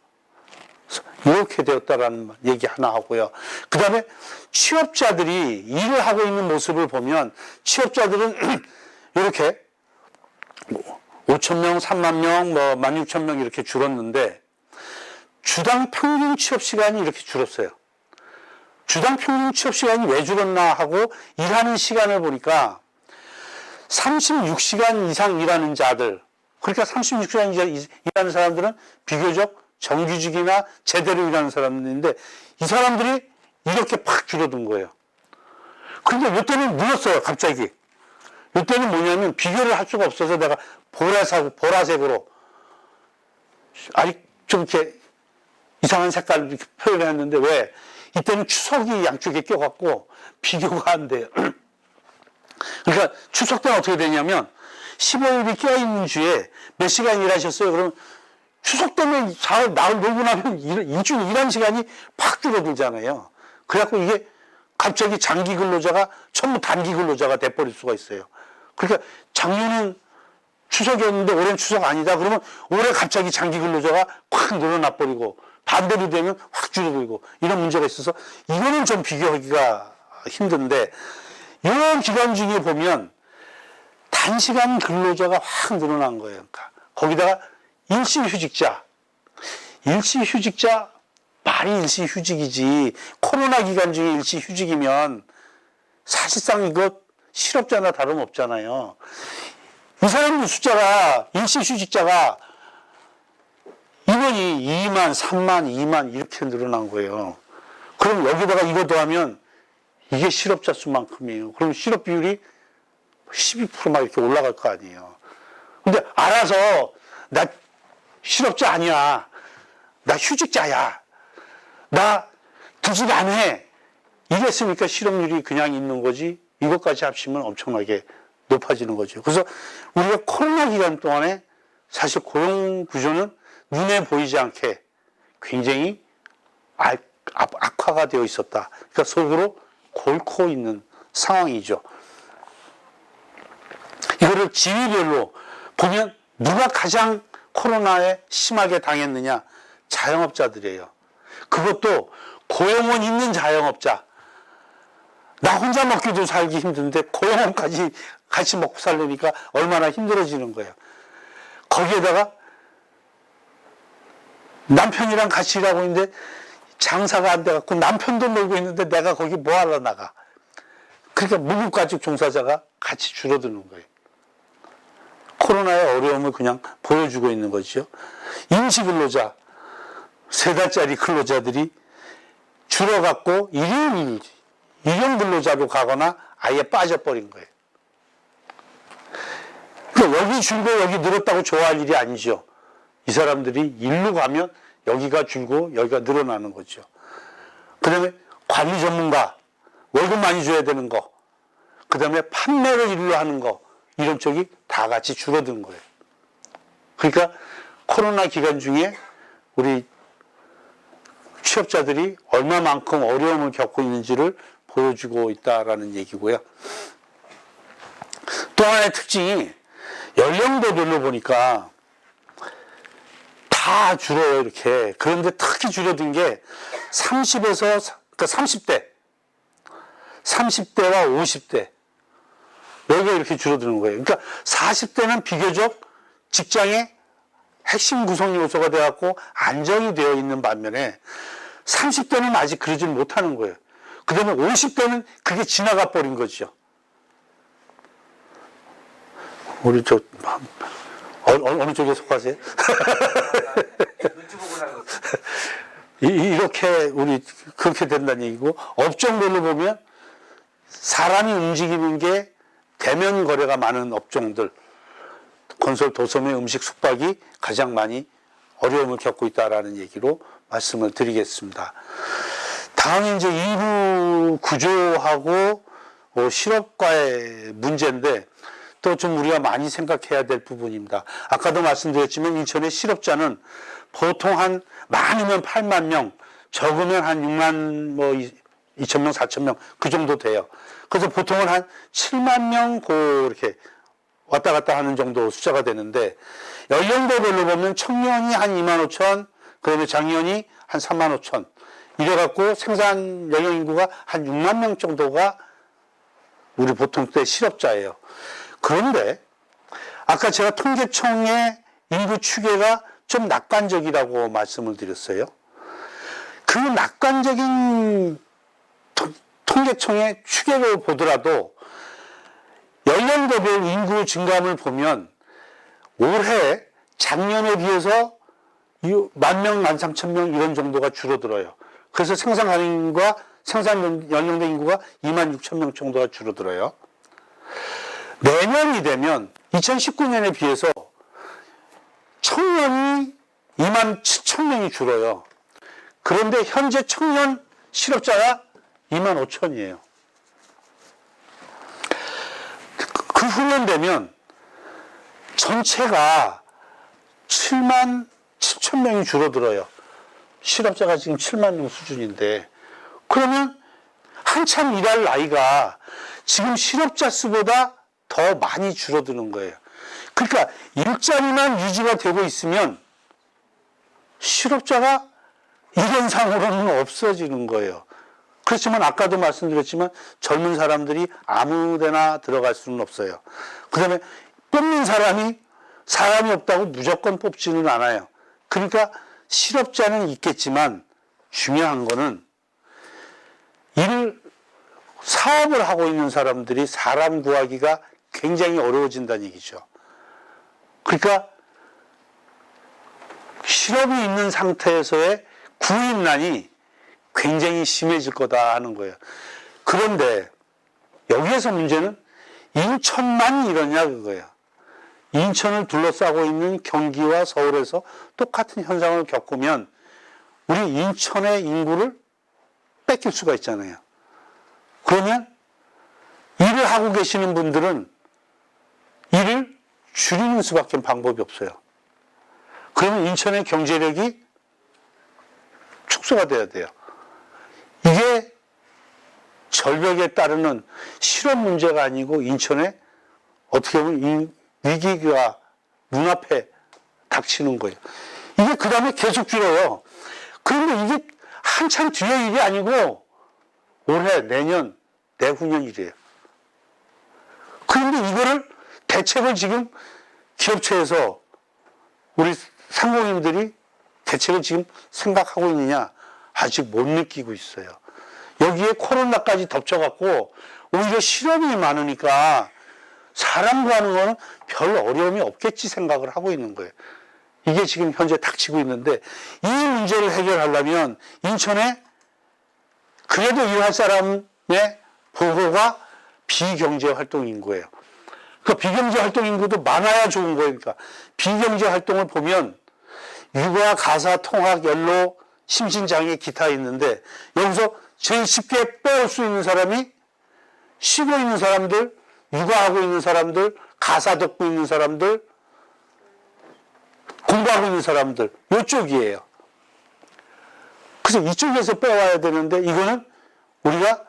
이렇게 되었다라는 얘기 하나 하고요. 그 다음에 취업자들이 일을 하고 있는 모습을 보면 취업자들은 이렇게 5,000명, 3만 명, 16,000명 이렇게 줄었는데 주당 평균 취업 시간이 이렇게 줄었어요. 주당 평균 취업 시간이 왜 줄었나 하고 일하는 시간을 보니까 36시간 이상 일하는 자들, 그러니까 36시간 일하는 사람들은 비교적 정규직이나 제대로 일하는 사람들인데 이 사람들이 이렇게 팍 줄어든 거예요. 그런데 이때는 늘었어요, 갑자기. 이때는 뭐냐면 비교를 할 수가 없어서 내가 보라색으로 아직 좀 이렇게 이상한 색깔로 이렇게 표현했는데 왜? 이때는 추석이 양쪽에 껴갖고 비교가 안 돼요. 그러니까 추석 때는 어떻게 되냐면 15일이 껴있는 주에 몇 시간 일하셨어요? 그러면 추석 때문에 사흘, 나흘 놀고 나면 일주일 일하는 시간이 팍 줄어들잖아요. 그래갖고 이게 갑자기 장기 근로자가 전부 단기 근로자가 돼버릴 수가 있어요. 그러니까 작년은 추석이었는데 올해는 추석 아니다. 그러면 올해 갑자기 장기 근로자가 확 늘어나 버리고 반대로 되면 확 줄어들고 이런 문제가 있어서 이거는 좀 비교하기가 힘든데 이런 기간 중에 보면 단시간 근로자가 확 늘어난 거예요. 그러니까 거기다가 일시휴직자. 일시휴직자, 말이 일시휴직이지. 코로나 기간 중에 일시휴직이면 사실상 이거 실업자나 다름없잖아요. 이 사람들 숫자가, 일시휴직자가 이번이 2만, 3만, 2만 이렇게 늘어난 거예요. 그럼 여기다가 이거 더하면 이게 실업자 수만큼이에요. 그럼 실업 비율이 12%막 이렇게 올라갈 거 아니에요. 근데 알아서 나 실업자 아니야. 나 휴직자야. 나 구직 안 해. 이랬으니까 실업률이 그냥 있는 거지. 이것까지 합치면 엄청나게 높아지는 거죠. 그래서 우리가 코로나 기간 동안에 사실 고용 구조는 눈에 보이지 않게 굉장히 악화가 되어 있었다. 그러니까 속으로 골코 있는 상황이죠. 이거를 지위별로 보면 누가 가장 코로나에 심하게 당했느냐? 자영업자들이에요. 그것도 고용원 있는 자영업자. 나 혼자 먹기도 살기 힘든데 고용원까지 같이 먹고 살려니까 얼마나 힘들어지는 거예요. 거기에다가 남편이랑 같이 일하고 있는데 장사가 안 돼갖고 남편도 놀고 있는데 내가 거기 뭐 하러 나가. 그러니까 무급가족 종사자가 같이 줄어드는 거예요. 코로나의 어려움을 그냥 보여주고 있는 거죠. 임시근로자, 3달짜리 근로자들이 줄어갖고 일용 근로자로 가거나 아예 빠져버린 거예요. 그러니까 여기 줄고 여기 늘었다고 좋아할 일이 아니죠. 이 사람들이 일로 가면 여기가 줄고 여기가 늘어나는 거죠. 그 다음에 관리 전문가, 월급 많이 줘야 되는 거, 그 다음에 판매를 일로 하는 거, 이런 쪽이 다 같이 줄어든 거예요. 그러니까 코로나 기간 중에 우리 취업자들이 얼마만큼 어려움을 겪고 있는지를 보여주고 있다라는 얘기고요. 또 하나의 특징이 연령대별로 보니까 다 줄어요, 이렇게. 그런데 특히 줄어든 게 30에서, 그러니까 30대와 50대. 여기가 이렇게 줄어드는 거예요. 그러니까 40대는 비교적 직장의 핵심 구성 요소가 되어갖고 안정이 되어 있는 반면에 30대는 아직 그러질 못하는 거예요. 그 다음에 50대는 그게 지나가 버린 거죠. 우리 어느 쪽에 속하세요? 눈치 보고 나서 이렇게 우리 그렇게 된다는 얘기고, 업종별로 보면 사람이 움직이는 게 대면 거래가 많은 업종들, 건설, 도소매, 음식, 숙박이 가장 많이 어려움을 겪고 있다라는 얘기로 말씀을 드리겠습니다. 다음은 이제 일부 구조하고 실업과의 문제인데 또 좀 우리가 많이 생각해야 될 부분입니다. 아까도 말씀드렸지만 인천의 실업자는 보통 한 많으면 8만 명, 적으면 한 6만 2천 명, 4천 명 그 정도 돼요. 그래서 보통은 한 7만 명 이렇게 왔다 갔다 하는 정도 숫자가 되는데 연령대별로 보면 청년이 한 2만 5천, 그다음에 장년이 한 3만 5천 이래갖고 생산 연령 인구가 한 6만 명 정도가 우리 보통 때 실업자예요. 그런데 아까 제가 통계청의 인구 추계가 좀 낙관적이라고 말씀을 드렸어요. 그 낙관적인 통계청의 추계를 보더라도 연령대별 인구 증감을 보면 올해 작년에 비해서 10,000명, 13,000명 이런 정도가 줄어들어요. 그래서 생산 가능인구가 생산 연령대 인구가 26,000명 정도가 줄어들어요. 내년이 되면 2019년에 비해서 청년이 27,000명이 줄어요. 그런데 현재 청년 실업자가 25,000이에요. 그 후년 되면 전체가 77,000명이 줄어들어요. 실업자가 지금 7만 명 수준인데, 그러면 한참 일할 나이가 지금 실업자 수보다 더 많이 줄어드는 거예요. 그러니까 일자리만 유지가 되고 있으면 실업자가 이론상으로는 없어지는 거예요. 그렇지만 아까도 말씀드렸지만 젊은 사람들이 아무 데나 들어갈 수는 없어요. 그 다음에 뽑는 사람이 없다고 무조건 뽑지는 않아요. 그러니까 실업자는 있겠지만 중요한 거는 사업을 하고 있는 사람들이 사람 구하기가 굉장히 어려워진다는 얘기죠. 그러니까 실업이 있는 상태에서의 구인난이 굉장히 심해질 거다 하는 거예요. 그런데 여기에서 문제는 인천만 이러냐 그거예요. 인천을 둘러싸고 있는 경기와 서울에서 똑같은 현상을 겪으면 우리 인천의 인구를 뺏길 수가 있잖아요. 그러면 일을 하고 계시는 분들은 일을 줄이는 수밖에 방법이 없어요. 그러면 인천의 경제력이 축소가 돼야 돼요. 이게 절벽에 따르는 실업 문제가 아니고 인천에 어떻게 보면 위기가 눈앞에 닥치는 거예요. 이게 그 다음에 계속 줄어요. 그런데 이게 한참 뒤의 일이 아니고 올해, 내년, 내후년 일이에요. 그런데 이거를 대책을 지금 기업체에서 우리 상공인들이 대책을 지금 생각하고 있느냐? 아직 못 느끼고 있어요. 여기에 코로나까지 덮쳐갖고 오히려 실업이 많으니까 사람 구하는 거는 별 어려움이 없겠지 생각을 하고 있는 거예요. 이게 지금 현재 닥치고 있는데 이 문제를 해결하려면 인천에 그래도 일할 사람의 보호가 비경제 활동 인구예요. 그 비경제 활동 인구도 많아야 좋은 거예요. 그러니까 비경제 활동을 보면 육아, 가사, 통학, 연로, 심신장애, 기타 있는데 여기서 제일 쉽게 빼올 수 있는 사람이 쉬고 있는 사람들, 육아하고 있는 사람들, 가사 듣고 있는 사람들, 공부하고 있는 사람들, 이쪽이에요. 그래서 이쪽에서 빼와야 되는데 이거는 우리가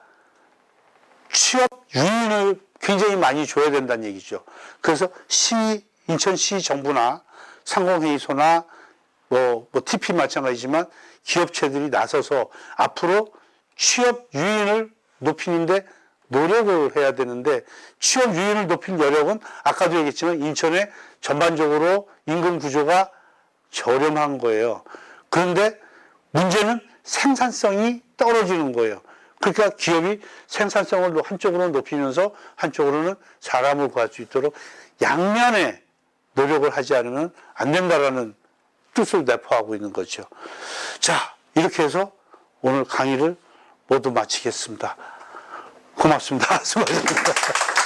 취업 유인을 굉장히 많이 줘야 된다는 얘기죠. 그래서 인천시 정부나 상공회의소나 TP 마찬가지지만 기업체들이 나서서 앞으로 취업 유인을 높이는데 노력을 해야 되는데 취업 유인을 높인 여력은 아까도 얘기했지만 인천에 전반적으로 임금 구조가 저렴한 거예요. 그런데 문제는 생산성이 떨어지는 거예요. 그러니까 기업이 생산성을 한쪽으로는 높이면서 한쪽으로는 사람을 구할 수 있도록 양면에 노력을 하지 않으면 안 된다라는 뜻을 내포하고 있는 거죠. 자, 이렇게 해서 오늘 강의를 모두 마치겠습니다. 고맙습니다. 수고하셨습니다.